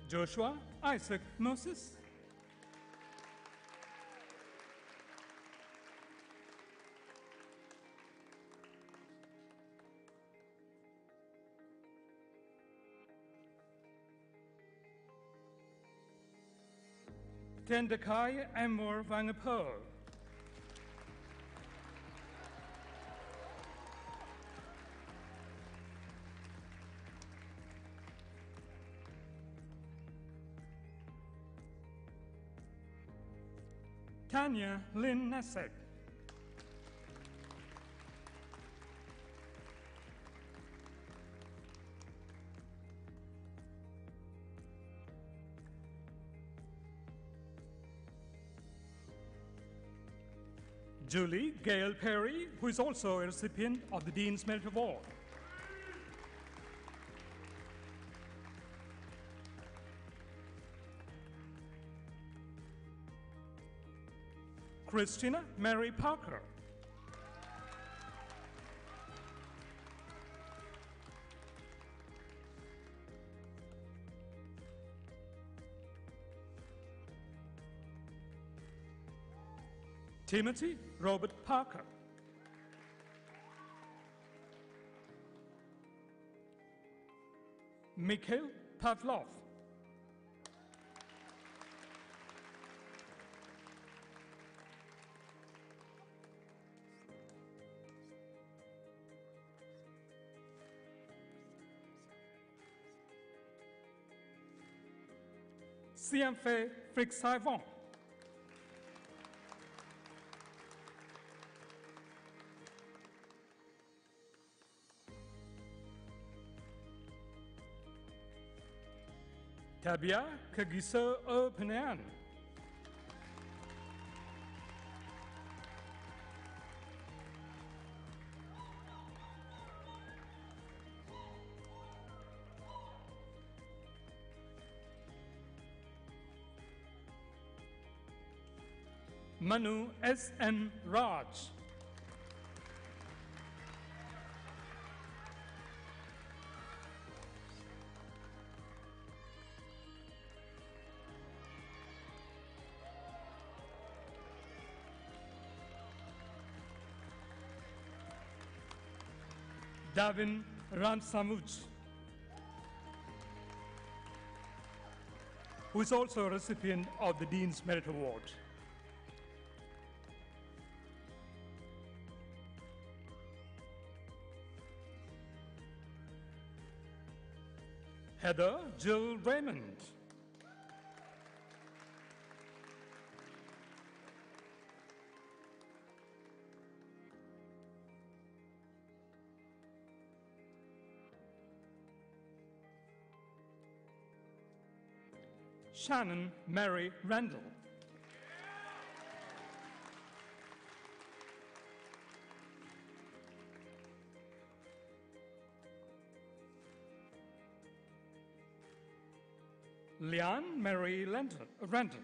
Joshua Isaac Moses. Tendakai Amor Vangapo. Tanya Lynn Nesek. Julie Gail Perry, who is also a recipient of the Dean's Merit Award. Christina Mary Parker. Timothy Robert Parker. Mikhail Pavlov. Sianfei Frixaivon. Tabia Kagiso Openan. Manu S.N. Raj. Davin Ransamuj, who is also a recipient of the Dean's Merit Award. Heather Jill Raymond. Shannon Mary Randall. Leanne Mary Randall.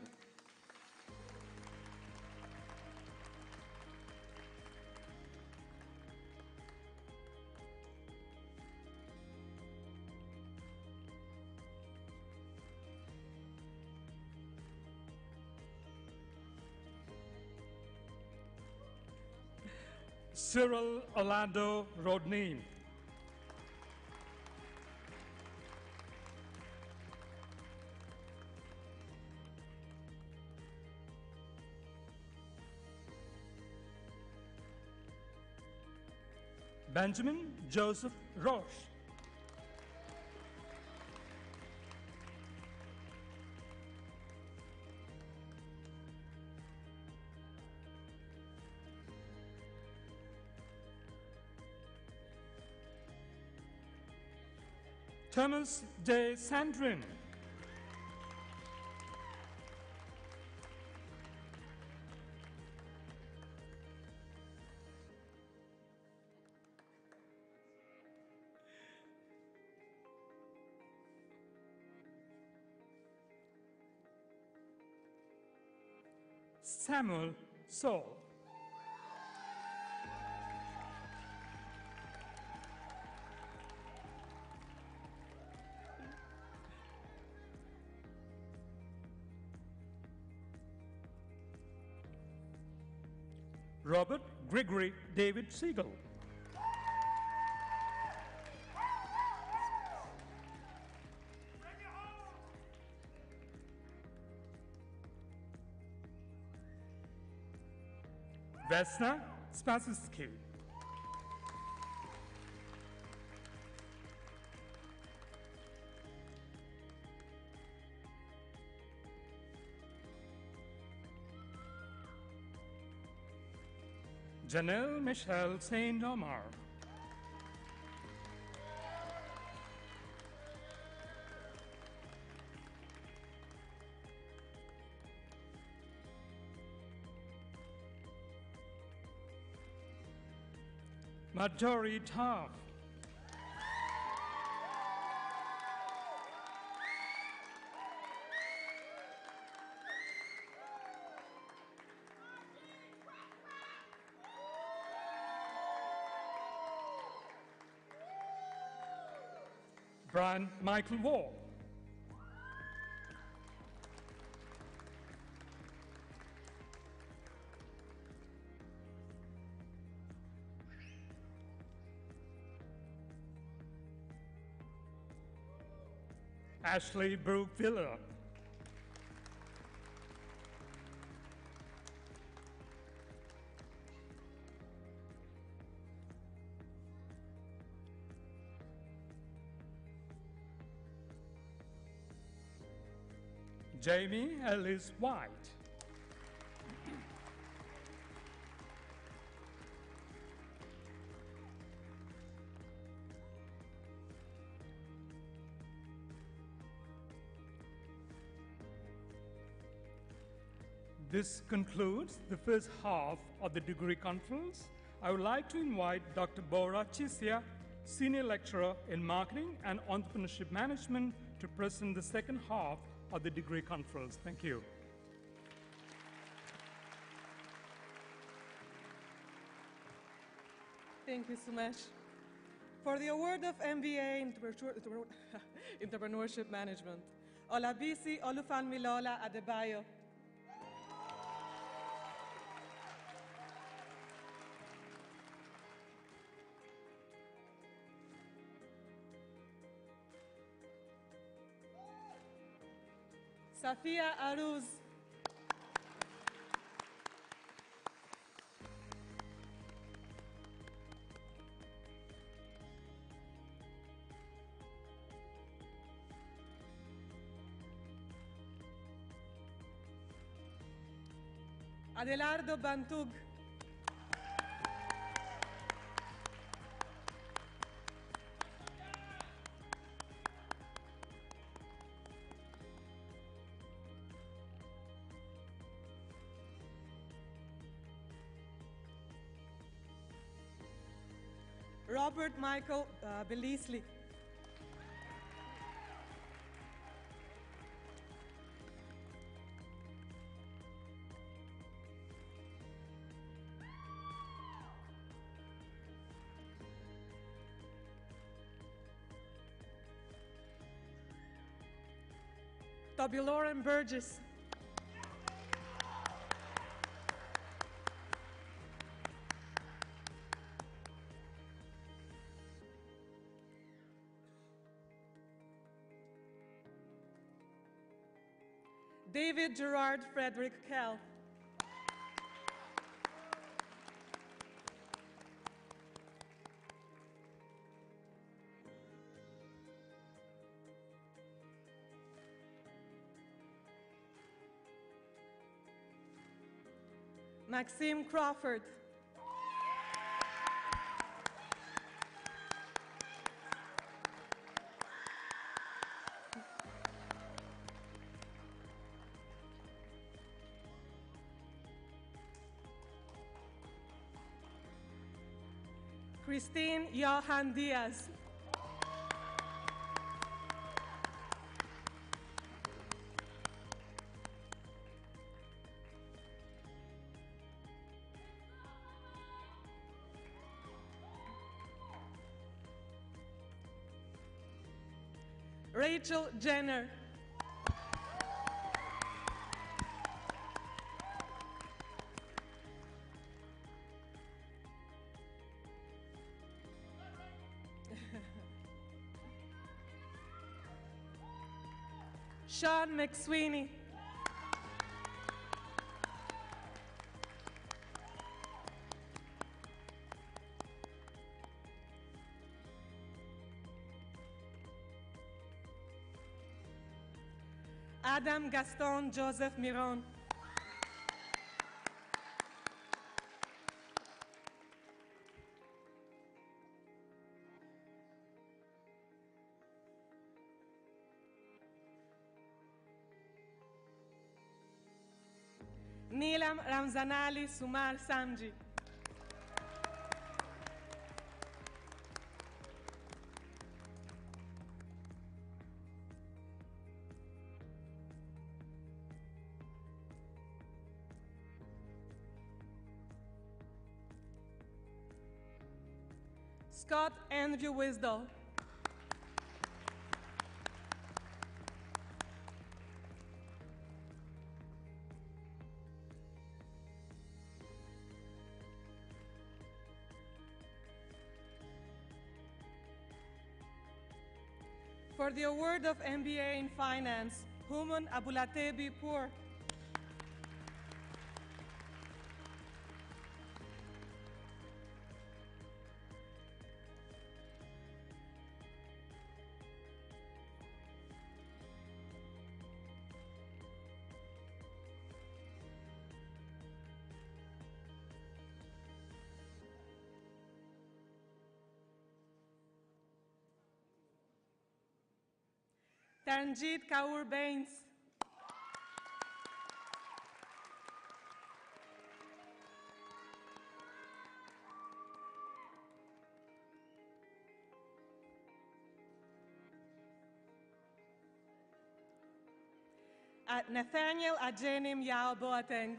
Cyril Orlando Rodney. Benjamin Joseph Roche. Thomas de Sandrin. Samuel Saul. Robert Gregory David Siegel. Vesna Spasitsky. Janelle Michelle Saint Omar. Marjorie Taff. Brian Michael Wall. Ashley Brooke Villa. Jamie Ellis White. This concludes the first half of the degree conference. I would like to invite Dr. Bora Chisia, Senior Lecturer in Marketing and Entrepreneurship Management, to present the second half of the degree conference. Thank you. Thank you, Sumesh. For the award of MBA in Entrepreneurship Management, Olabisi Olufanmilola Adebayo. Safia Aruz. Adelardo Bantug. Robert Michael Belisley. Toby Lauren Burgess. David Gerard Frederick Kell. Maxime Crawford. Christine Johan Diaz. Rachel Jenner. Sean McSweeney. Adam Gaston Joseph Miron. Neelam Ramzanali Sumar Samji. Scott Andrew Wisdall. For the award of MBA in Finance, Human Abulatebi Poor. Taranjit Kaur Bains. At Nathaniel Ajenim Yao Boateng.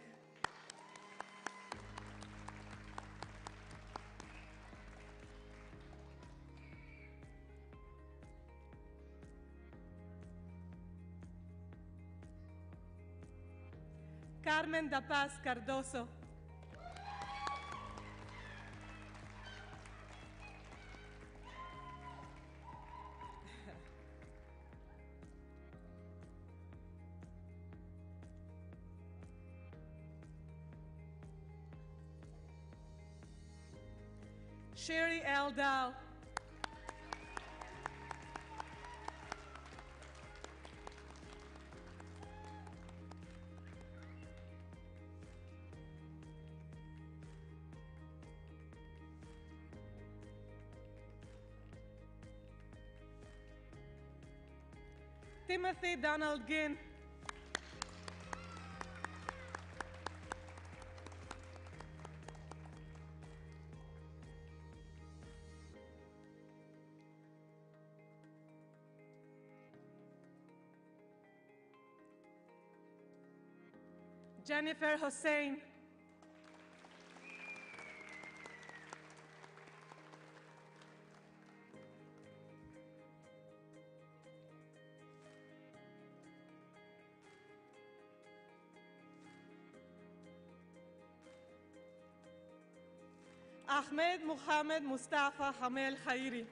Carmen da Paz Cardoso. Sherry L. Dow. Timothy Donald Ginn. Jennifer Hossein. Ahmed Muhammad Mustafa Hamel Khairi.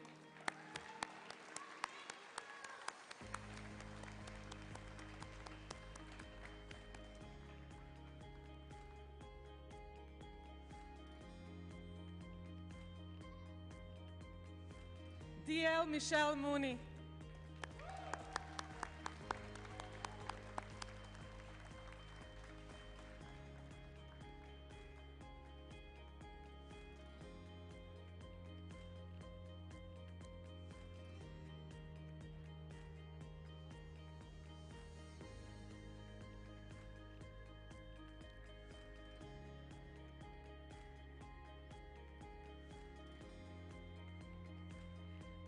DL Michelle Mooney.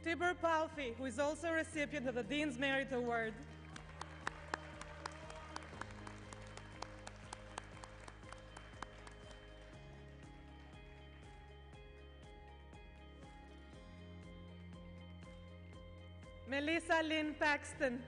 Tibor Palfi, who is also a recipient of the Dean's Merit Award. Melissa Lynn Paxton.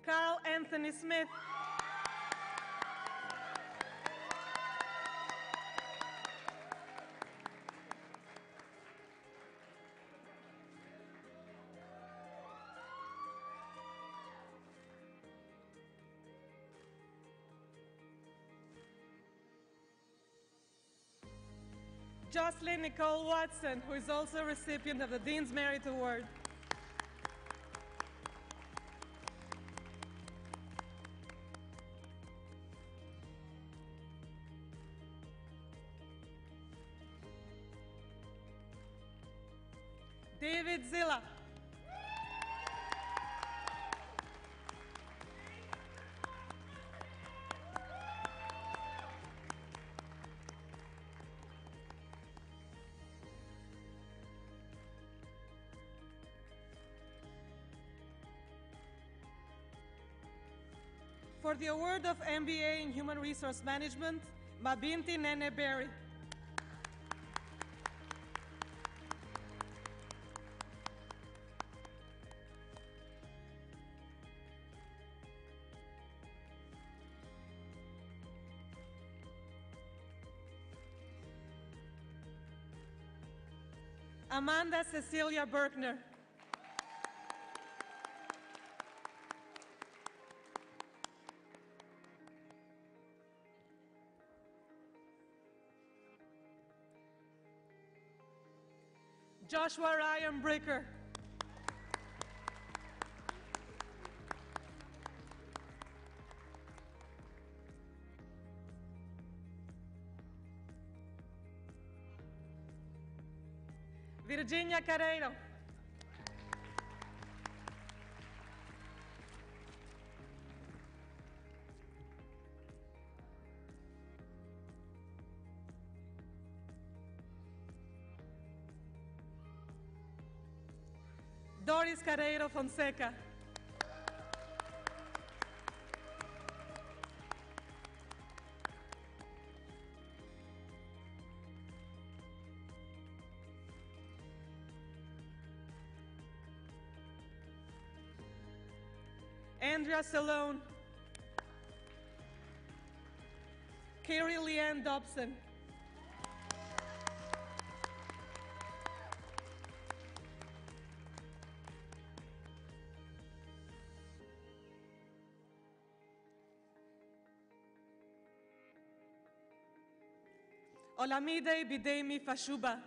Carl Anthony Smith. Jocelyn Nicole Watson, who is also a recipient of the Dean's Merit Award. David Zilla. For the award of MBA in Human Resource Management, Mabinti Nene Berry. Amanda Cecilia Berkner. Joshua Ryan Bricker. Virginia Carreiro. Doris Carreiro Fonseca. Andrea Salone. Carrie Leanne Dobson. Olamide Bidemi Fashuba.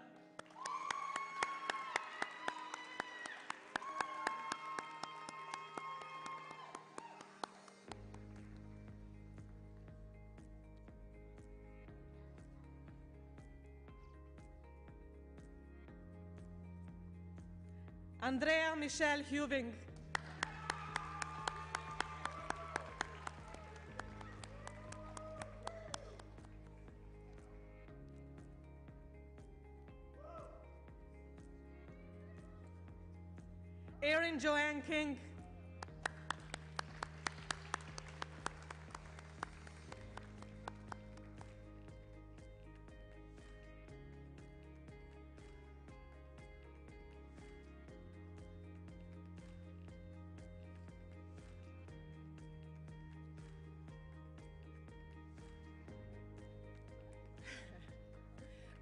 Andrea Michelle Huving. Erin Joanne King.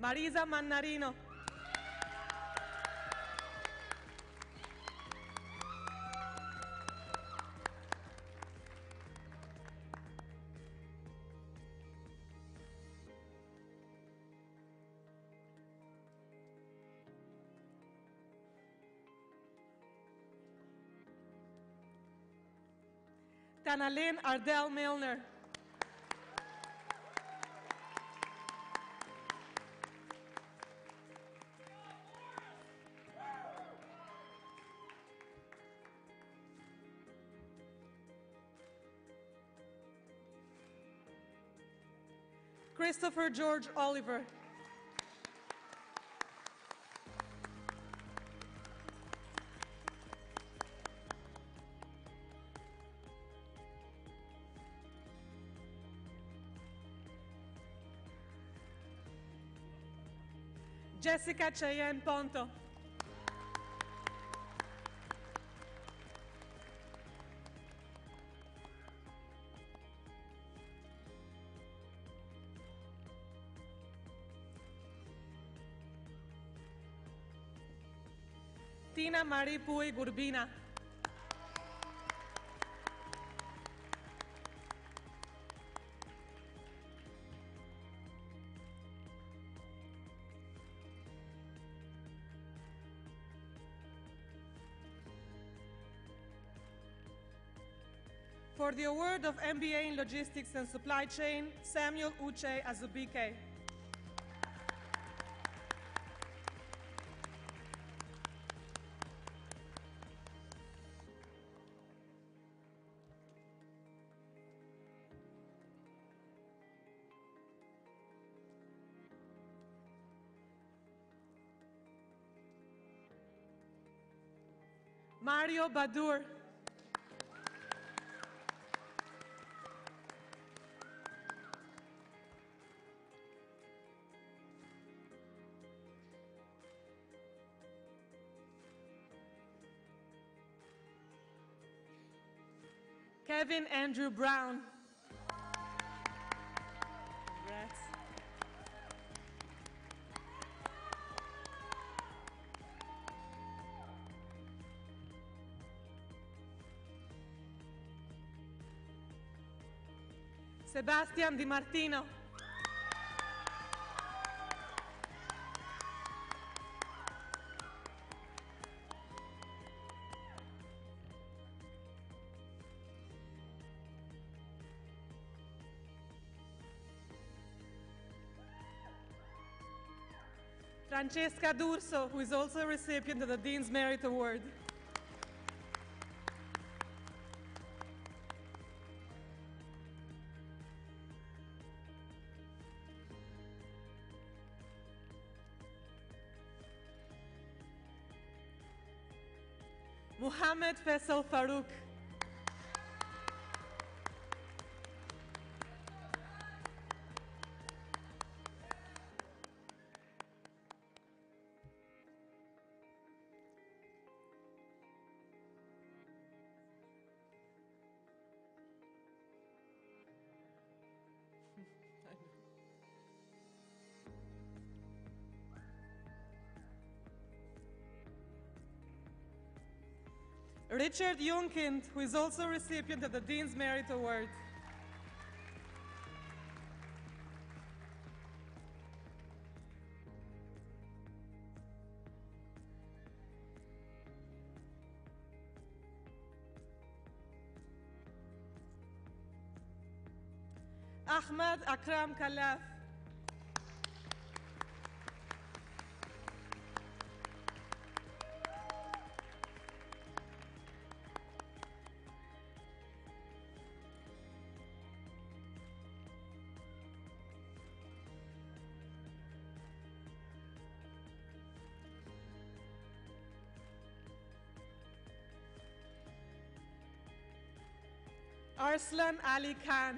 Marisa Mannarino. Tanalyn Ardell Milner. Christopher George Oliver. Jessica Cheyenne Ponto. Tina Marie Puy Gurbina. For the award of MBA in Logistics and Supply Chain, Samuel Uche Azubike. Mario Badur. Kevin Andrew Brown. Congrats. Sebastian Di Martino. Francesca D'Urso, who is also a recipient of the Dean's Merit Award. Mohammed Faisal Farouk. Richard Junkind, who is also a recipient of the Dean's Merit Award. Ahmad Akram Khalaf. Arslan Ali Khan.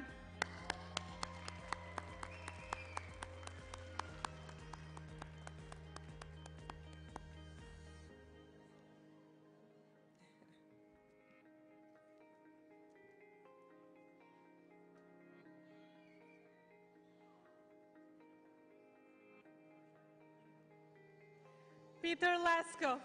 Peter Lasko.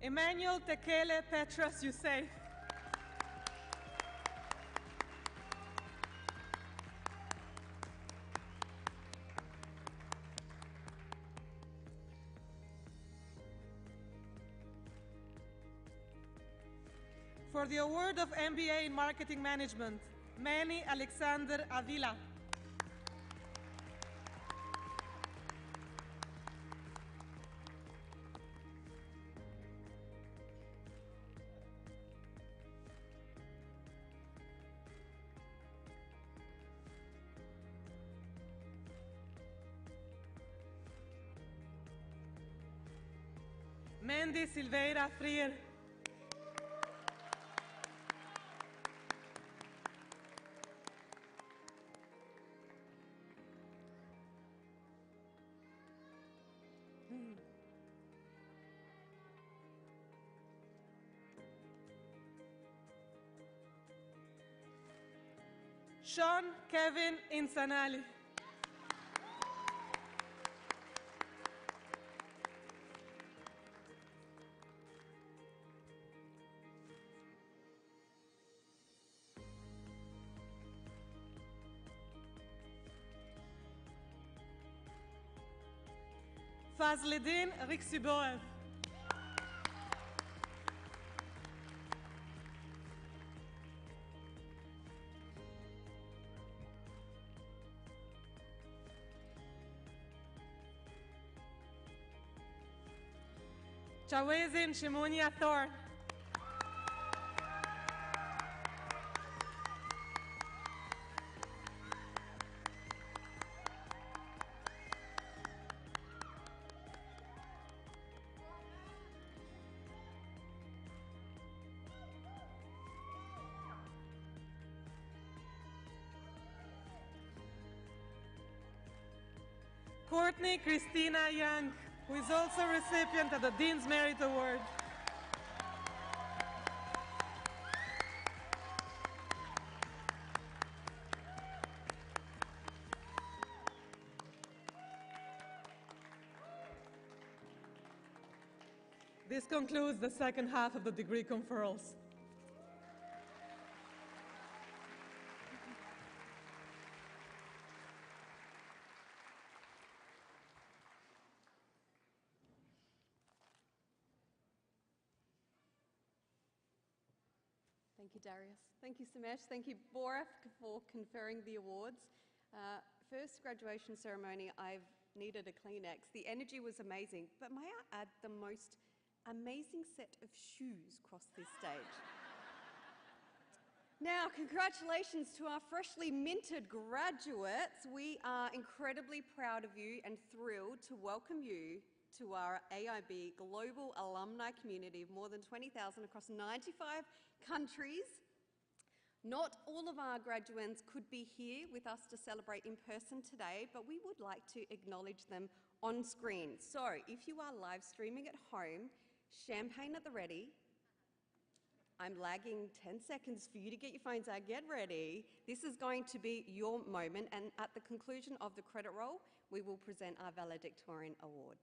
Emmanuel Tekele Petras Youssef. For the award of MBA in Marketing Management, Manny Alexander Avila. Mandy Silveira Freer. Sean Kevin Insanali. Fazlidin Riksiboev. Chawezin Shimonia Thor. Courtney Christina Young, who is also a recipient of the Dean's Merit Award. This concludes the second half of the degree conferrals. Thank you, Darius. Thank you, Samesh. Thank you, Bora, for conferring the awards. First graduation ceremony, I've needed a Kleenex. The energy was amazing, but may I add, the most amazing set of shoes crossed this stage. Now, congratulations to our freshly minted graduates. We are incredibly proud of you and thrilled to welcome you to our AIB global alumni community of more than 20,000 across 95 countries. Not all of our graduates could be here with us to celebrate in person today, but we would like to acknowledge them on screen. So if you are live streaming at home, champagne at the ready. I'm lagging 10 seconds for you to get your phones out. Get ready. This is going to be your moment, and at the conclusion of the credit roll, we will present our Valedictorian Award.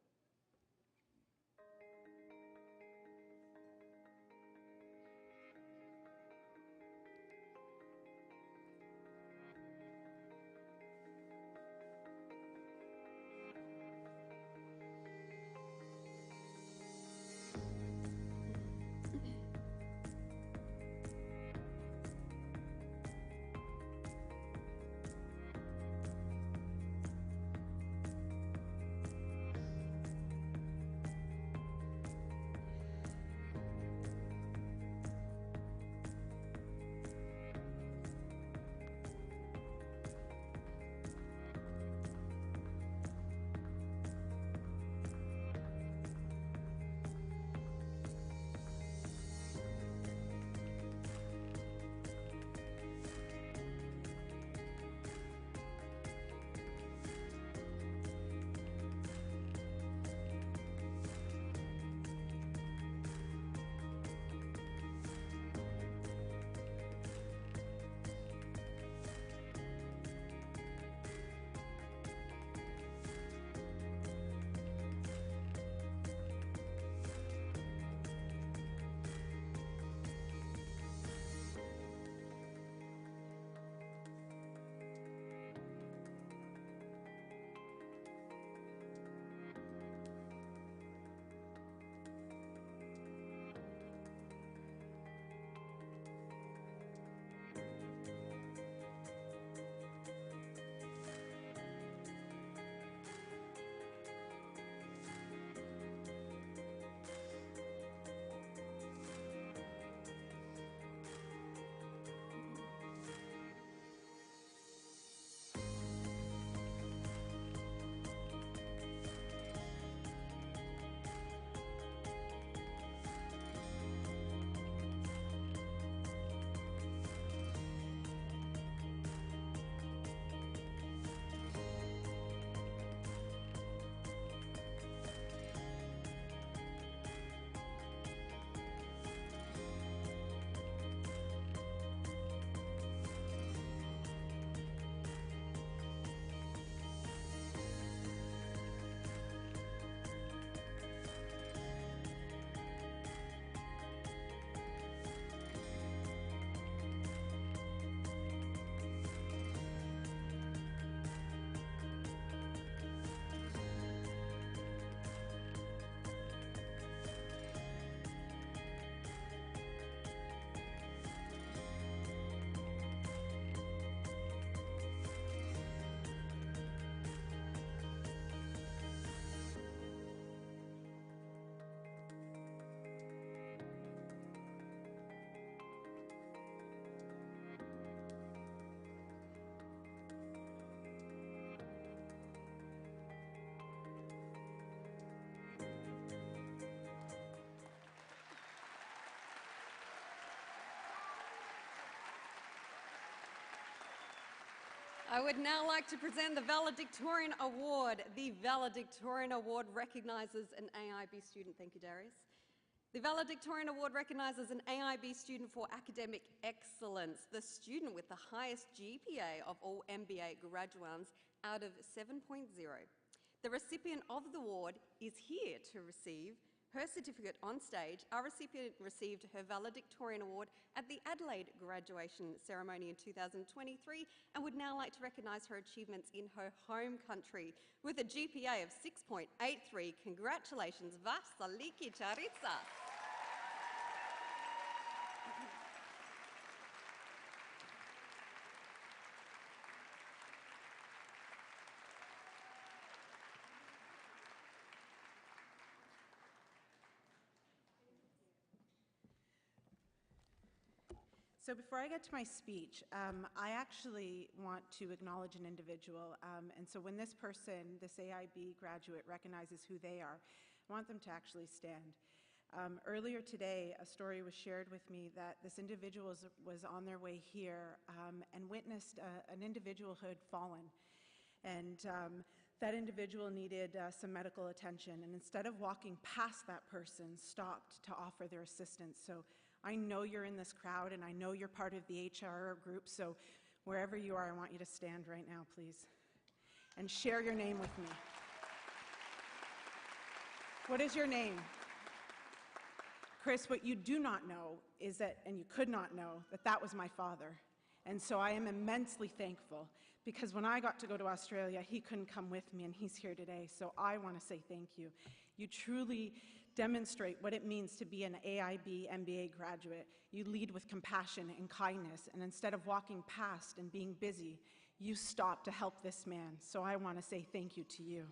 I would now like to present the Valedictorian Award. The Valedictorian Award recognises an AIB student. Thank you, Darius. The Valedictorian Award recognises an AIB student for academic excellence, the student with the highest GPA of all MBA graduates out of 7.0. The recipient of the award is here to receive Her certificate on stage, our recipient received her Valedictorian Award at the Adelaide Graduation ceremony in 2023 and would now like to recognise her achievements in her home country with a GPA of 6.83. Congratulations, Vasaliki Charitsa. So before I get to my speech, I actually want to acknowledge an individual. And so when this person, this AIB graduate, recognizes who they are, I want them to actually stand. Earlier today, a story was shared with me that this individual was on their way here and witnessed an individual who had fallen. And that individual needed some medical attention. And instead of walking past that person, stopped to offer their assistance. So I know you're in this crowd, and I know you're part of the HR group, so wherever you are, I want you to stand right now, please, and share your name with me. What is your name? Chris, what you do not know is that, and you could not know, that that was my father. And so I am immensely thankful, because when I got to go to Australia, he couldn't come with me, and he's here today, so I want to say thank you. You truly demonstrate what it means to be an AIB MBA graduate. You lead with compassion and kindness, and instead of walking past and being busy, you stop to help this man. So I want to say thank you to you.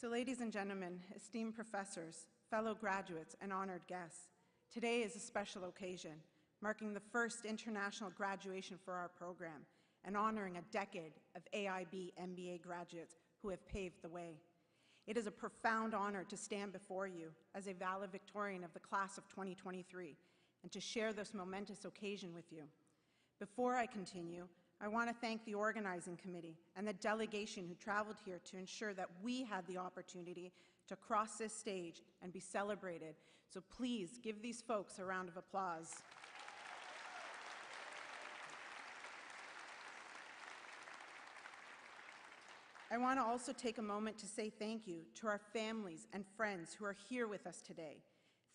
So ladies and gentlemen, esteemed professors, fellow graduates, and honored guests, today is a special occasion, marking the first international graduation for our program and honoring a decade of AIB MBA graduates who have paved the way. It is a profound honor to stand before you as a valedictorian of the class of 2023 and to share this momentous occasion with you. Before I continue, I want to thank the organizing committee and the delegation who traveled here to ensure that we had the opportunity to cross this stage and be celebrated. So please give these folks a round of applause. I want to also take a moment to say thank you to our families and friends who are here with us today.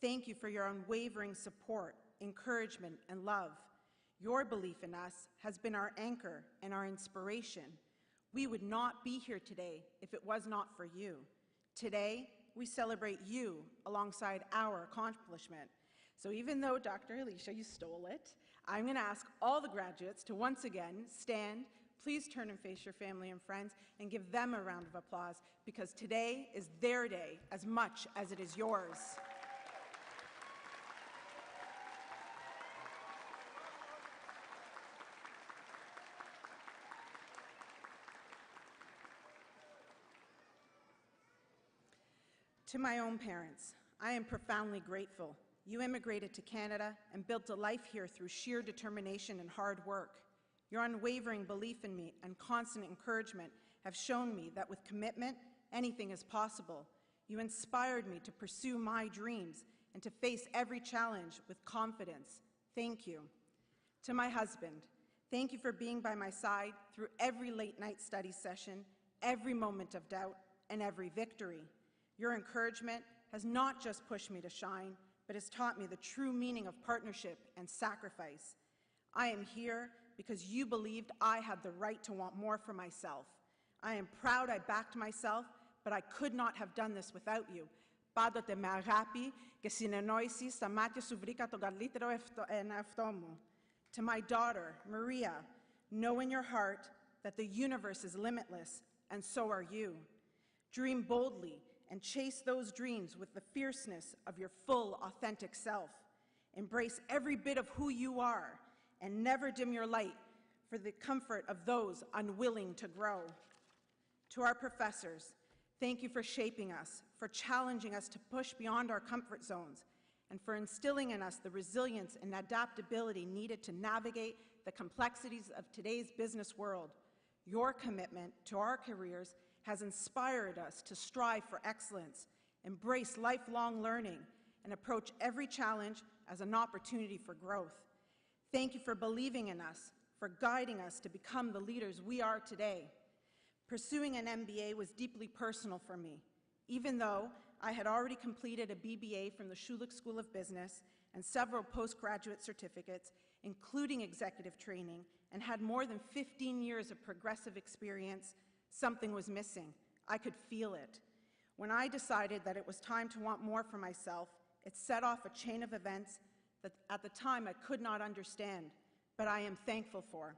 Thank you for your unwavering support, encouragement, and love. Your belief in us has been our anchor and our inspiration. We would not be here today if it was not for you. Today, we celebrate you alongside our accomplishment. So even though, Dr. Alicia, you stole it, I'm going to ask all the graduates to once again stand. Please turn and face your family and friends and give them a round of applause, because today is their day as much as it is yours. To my own parents, I am profoundly grateful. You immigrated to Canada and built a life here through sheer determination and hard work. Your unwavering belief in me and constant encouragement have shown me that with commitment, anything is possible. You inspired me to pursue my dreams and to face every challenge with confidence. Thank you. To my husband, thank you for being by my side through every late-night study session, every moment of doubt, and every victory. Your encouragement has not just pushed me to shine, but has taught me the true meaning of partnership and sacrifice. I am here because you believed I had the right to want more for myself. I am proud I backed myself, but I could not have done this without you. Πάντοτε με αγάπη και συνεννόηση στα μάτια σου βρήκα το καλύτερο εαυτό μου. To my daughter, Maria, know in your heart that the universe is limitless, and so are you. Dream boldly and chase those dreams with the fierceness of your full, authentic self. Embrace every bit of who you are, and never dim your light for the comfort of those unwilling to grow. To our professors, thank you for shaping us, for challenging us to push beyond our comfort zones, and for instilling in us the resilience and adaptability needed to navigate the complexities of today's business world. Your commitment to our careers has inspired us to strive for excellence, embrace lifelong learning, and approach every challenge as an opportunity for growth. Thank you for believing in us, for guiding us to become the leaders we are today. Pursuing an MBA was deeply personal for me, even though I had already completed a BBA from the Schulich School of Business and several postgraduate certificates, including executive training, and had more than 15 years of progressive experience. Something was missing. I could feel it. When I decided that it was time to want more for myself, it set off a chain of events that at the time I could not understand, but I am thankful for.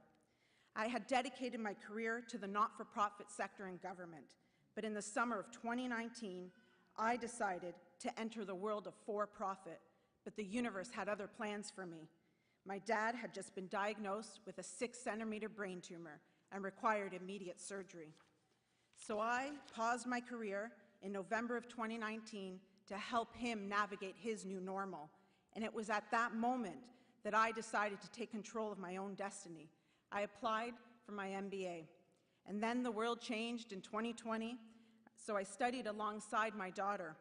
I had dedicated my career to the not-for-profit sector in government, but in the summer of 2019, I decided to enter the world of for-profit, but the universe had other plans for me. My dad had just been diagnosed with a 6-centimeter brain tumor and required immediate surgery. So I paused my career in November of 2019 to help him navigate his new normal. And it was at that moment that I decided to take control of my own destiny. I applied for my MBA. And then the world changed in 2020, so I studied alongside my daughter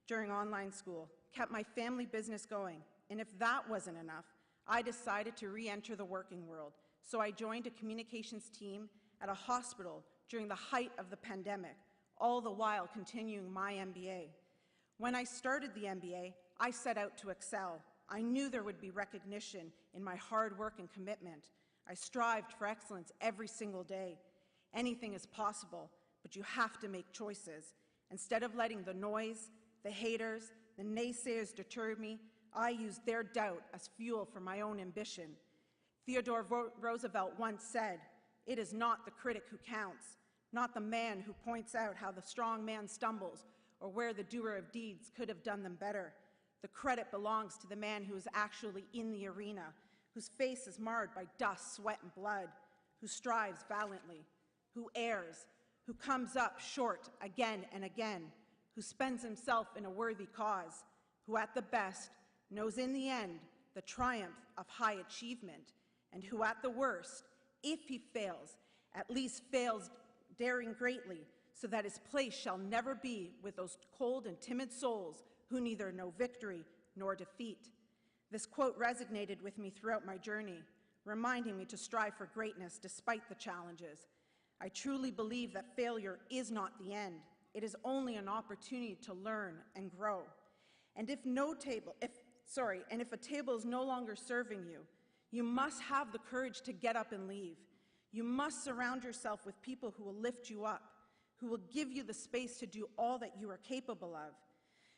during online school, kept my family business going. And if that wasn't enough, I decided to re-enter the working world. So I joined a communications team at a hospital during the height of the pandemic, all the while continuing my MBA. When I started the MBA, I set out to excel. I knew there would be recognition in my hard work and commitment. I strived for excellence every single day. Anything is possible, but you have to make choices. Instead of letting the noise, the haters, the naysayers deter me, I used their doubt as fuel for my own ambition. Theodore Roosevelt once said, "It is not the critic who counts, not the man who points out how the strong man stumbles or where the doer of deeds could have done them better. The credit belongs to the man who is actually in the arena, whose face is marred by dust, sweat, and blood, who strives valiantly, who errs, who comes up short again and again, who spends himself in a worthy cause, who at the best knows in the end the triumph of high achievement, and who at the worst, if he fails, at least fails daring greatly, so that his place shall never be with those cold and timid souls who neither know victory nor defeat." This quote resonated with me throughout my journey, reminding me to strive for greatness despite the challenges. I truly believe that failure is not the end. It is only an opportunity to learn and grow. And if a table is no longer serving you, you must have the courage to get up and leave. You must surround yourself with people who will lift you up, who will give you the space to do all that you are capable of.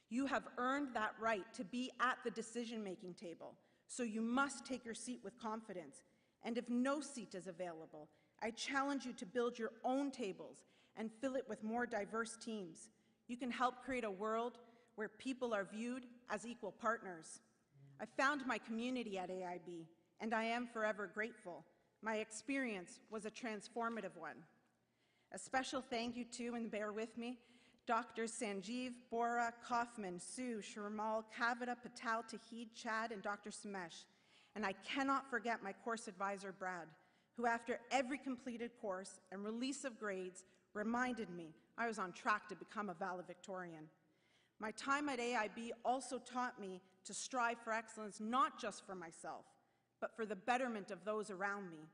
You have earned that right to be at the decision-making table, so you must take your seat with confidence. And if no seat is available, I challenge you to build your own tables and fill it with more diverse teams. You can help create a world where people are viewed as equal partners. I found my community at AIB, and I am forever grateful. My experience was a transformative one. A special thank you to, and bear with me, Drs. Sanjeev, Bora, Kaufman, Sue, Shrimal, Kavita, Patel, Tahid, Chad, and Dr. Samesh. And I cannot forget my course advisor, Brad, who after every completed course and release of grades reminded me I was on track to become a valedictorian. My time at AIB also taught me to strive for excellence not just for myself, but for the betterment of those around me.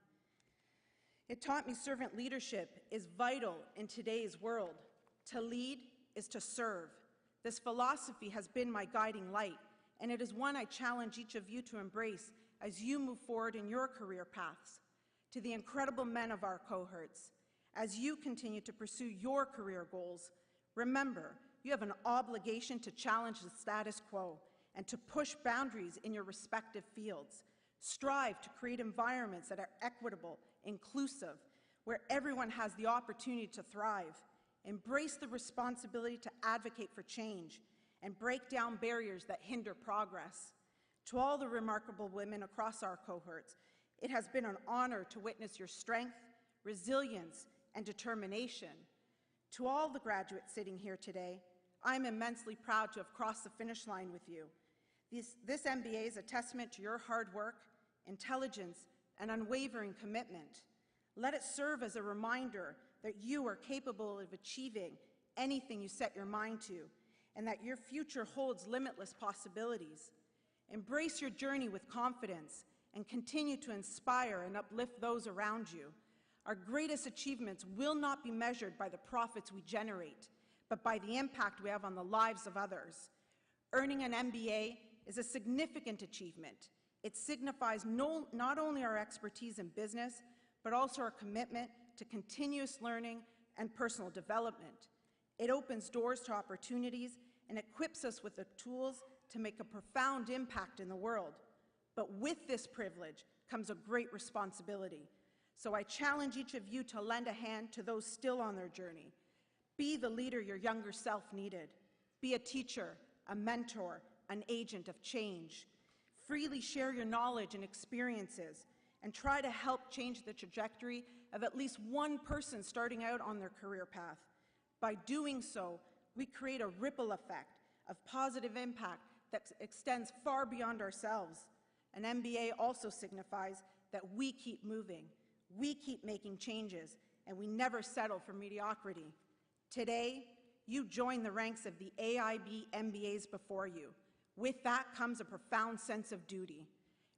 It taught me servant leadership is vital in today's world. To lead is to serve. This philosophy has been my guiding light, and it is one I challenge each of you to embrace as you move forward in your career paths. To the incredible men of our cohorts, as you continue to pursue your career goals, remember, you have an obligation to challenge the status quo and to push boundaries in your respective fields. Strive to create environments that are equitable, inclusive, where everyone has the opportunity to thrive. Embrace the responsibility to advocate for change and break down barriers that hinder progress. To all the remarkable women across our cohorts, it has been an honor to witness your strength, resilience, and determination. To all the graduates sitting here today, I'm immensely proud to have crossed the finish line with you. This MBA is a testament to your hard work, intelligence, and unwavering commitment. Let it serve as a reminder that you are capable of achieving anything you set your mind to, and that your future holds limitless possibilities. Embrace your journey with confidence and continue to inspire and uplift those around you. Our greatest achievements will not be measured by the profits we generate, but by the impact we have on the lives of others. Earning an MBA is a significant achievement. It signifies not only our expertise in business, but also our commitment to continuous learning and personal development. It opens doors to opportunities and equips us with the tools to make a profound impact in the world. But with this privilege comes a great responsibility. So I challenge each of you to lend a hand to those still on their journey. Be the leader your younger self needed. Be a teacher, a mentor, an agent of change. Freely share your knowledge and experiences, and try to help change the trajectory of at least one person starting out on their career path. By doing so, we create a ripple effect of positive impact that extends far beyond ourselves. An MBA also signifies that we keep moving, we keep making changes, and we never settle for mediocrity. Today, you join the ranks of the AIB MBAs before you. With that comes a profound sense of duty.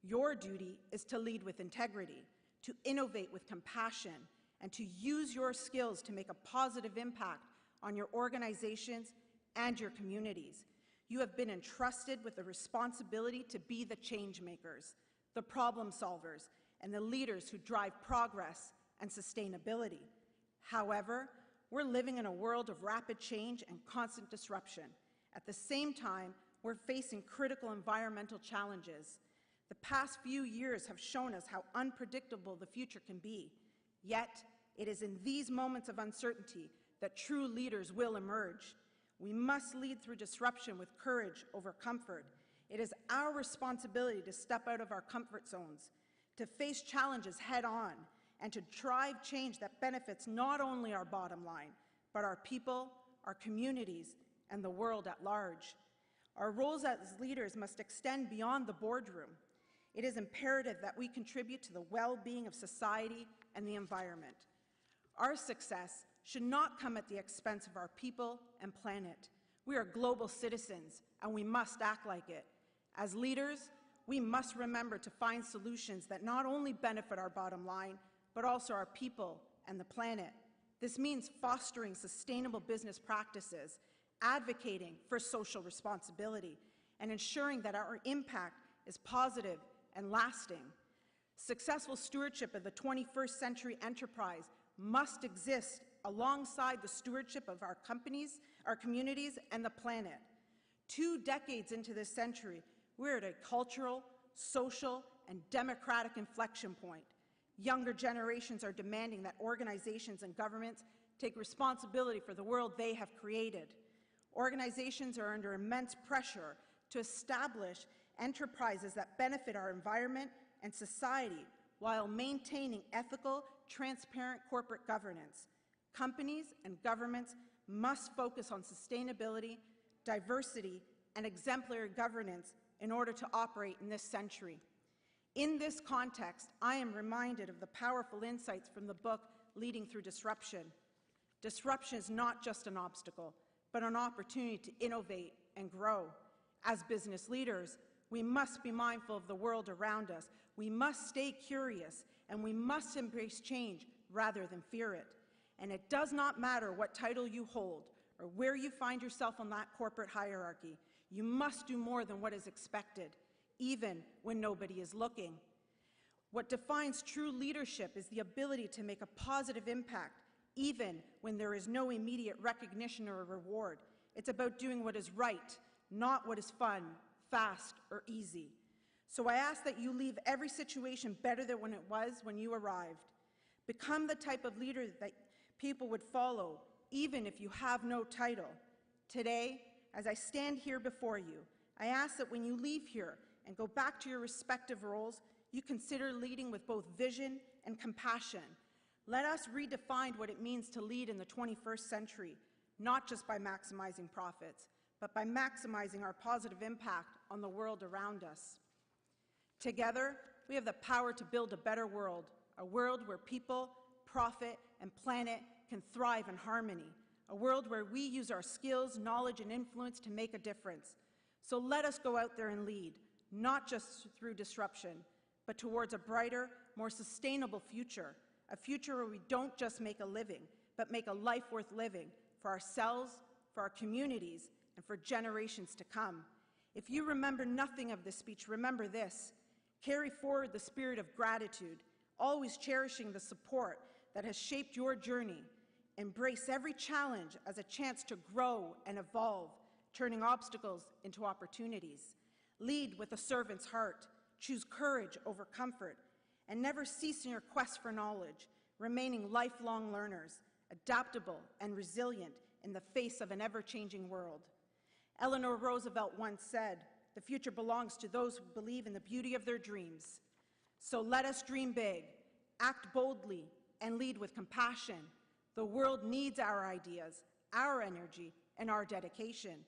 Your duty is to lead with integrity, to innovate with compassion, and to use your skills to make a positive impact on your organizations and your communities. You have been entrusted with the responsibility to be the change makers, the problem solvers, and the leaders who drive progress and sustainability. However, we're living in a world of rapid change and constant disruption. At the same time, we're facing critical environmental challenges. The past few years have shown us how unpredictable the future can be. Yet, it is in these moments of uncertainty that true leaders will emerge. We must lead through disruption with courage over comfort. It is our responsibility to step out of our comfort zones, to face challenges head-on, and to drive change that benefits not only our bottom line, but our people, our communities, and the world at large. Our roles as leaders must extend beyond the boardroom. It is imperative that we contribute to the well-being of society and the environment. Our success should not come at the expense of our people and planet. We are global citizens, and we must act like it. As leaders, we must remember to find solutions that not only benefit our bottom line, but also our people and the planet. This means fostering sustainable business practices, advocating for social responsibility, and ensuring that our impact is positive and lasting. Successful stewardship of the 21st century enterprise must exist alongside the stewardship of our companies, our communities, and the planet. 2 decades into this century, we're at a cultural, social, and democratic inflection point. Younger generations are demanding that organizations and governments take responsibility for the world they have created. Organizations are under immense pressure to establish enterprises that benefit our environment and society while maintaining ethical, transparent corporate governance. Companies and governments must focus on sustainability, diversity, and exemplary governance in order to operate in this century. In this context, I am reminded of the powerful insights from the book Leading Through Disruption. Disruption is not just an obstacle, but an opportunity to innovate and grow. As business leaders, we must be mindful of the world around us. We must stay curious, and we must embrace change rather than fear it. And it does not matter what title you hold or where you find yourself on that corporate hierarchy. You must do more than what is expected, even when nobody is looking. What defines true leadership is the ability to make a positive impact, even when there is no immediate recognition or reward. It's about doing what is right, not what is fun, fast, or easy. So I ask that you leave every situation better than when it was when you arrived. Become the type of leader that people would follow, even if you have no title. Today, as I stand here before you, I ask that when you leave here and go back to your respective roles, you consider leading with both vision and compassion. Let us redefine what it means to lead in the 21st century, not just by maximizing profits, but by maximizing our positive impact on the world around us. Together, we have the power to build a better world, a world where people, profit, and planet can thrive in harmony, a world where we use our skills, knowledge, and influence to make a difference. So let us go out there and lead, not just through disruption, but towards a brighter, more sustainable future, a future where we don't just make a living, but make a life worth living for ourselves, for our communities, and for generations to come. If you remember nothing of this speech, remember this. Carry forward the spirit of gratitude, always cherishing the support that has shaped your journey. Embrace every challenge as a chance to grow and evolve, turning obstacles into opportunities. Lead with a servant's heart, choose courage over comfort, and never cease in your quest for knowledge, remaining lifelong learners, adaptable and resilient in the face of an ever-changing world. Eleanor Roosevelt once said, "The future belongs to those who believe in the beauty of their dreams." So let us dream big, act boldly, and lead with compassion. The world needs our ideas, our energy, and our dedication.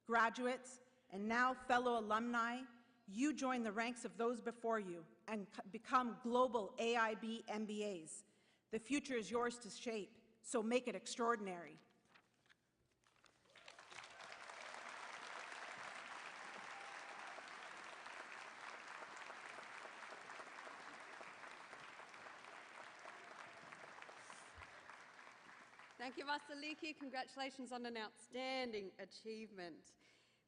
Graduates, and now fellow alumni, you join the ranks of those before you and become global AIB MBAs. The future is yours to shape, so make it extraordinary. Thank you, Vasiliki. Congratulations on an outstanding achievement.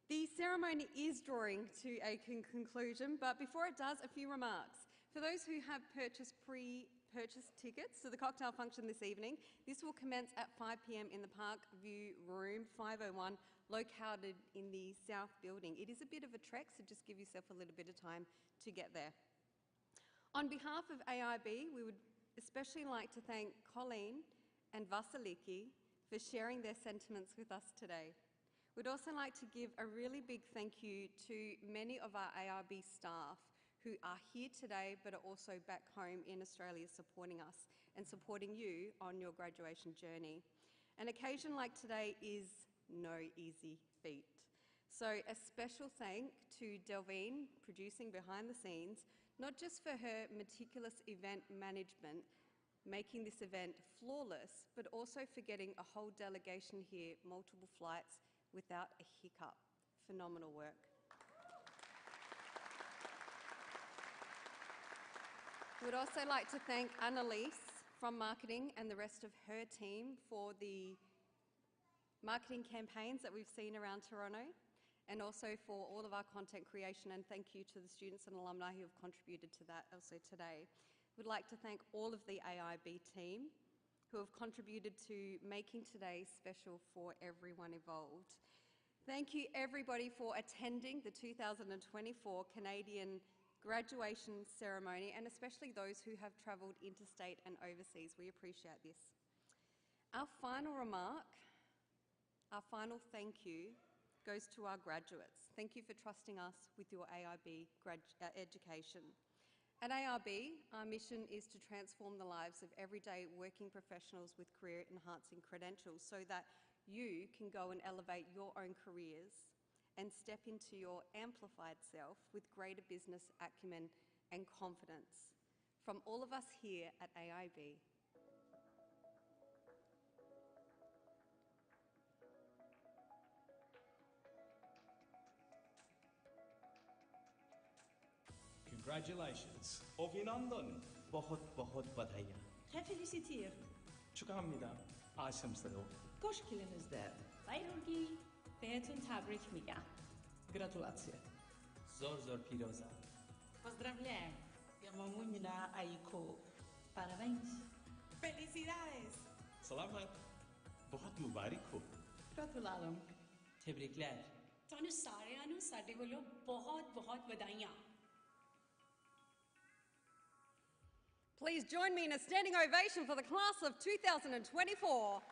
The ceremony is drawing to a conclusion, but before it does, a few remarks. For those who have pre-purchased tickets to the cocktail function this evening, this will commence at 5 p.m. in the Park View Room 501, located in the South Building. It is a bit of a trek, so just give yourself a little bit of time to get there. On behalf of AIB, we would especially like to thank Colleen and Vasiliki for sharing their sentiments with us today. We'd also like to give a really big thank you to many of our AIB staff who are here today but are also back home in Australia supporting us and supporting you on your graduation journey. An occasion like today is no easy feat. So a special thank to Delvine, producing behind the scenes, not just for her meticulous event management, making this event flawless, but also for getting a whole delegation here, multiple flights, without a hiccup. Phenomenal work. We'd also like to thank Annalise from marketing and the rest of her team for the marketing campaigns that we've seen around Toronto, and also for all of our content creation, and thank you to the students and alumni who have contributed to that also today. We'd like to thank all of the AIB team who have contributed to making today special for everyone involved. Thank you everybody for attending the 2024 Canadian graduation ceremony, and especially those who have travelled interstate and overseas. We appreciate this. Our final remark, our final thank you goes to our graduates. Thank you for trusting us with your AIB education. At AIB, our mission is to transform the lives of everyday working professionals with career-enhancing credentials so that you can go and elevate your own careers and step into your amplified self with greater business acumen and confidence. From all of us here at AIB, Congratulations. 어비난던 बहुत बधाइयाँ. Très félicitaire. 축하합니다. 아심스러워. خوش gelinizde. Bayrogi. بهتون تبریک میگم. Gratulacje. Zor piroza. Pozdravляем. Я мамунина Айко. Parabéns. Felicidades. Selamat. बहुत मुबारक हो. Gratularam. Tebrikler. ਤੁਹਾਨੂੰ ਸਾਰਿਆਂ ਨੂੰ ਸਾਡੇ ਵੱਲੋਂ ਬਹੁਤ ਵਧਾਈਆਂ. please join me in a standing ovation for the class of 2024.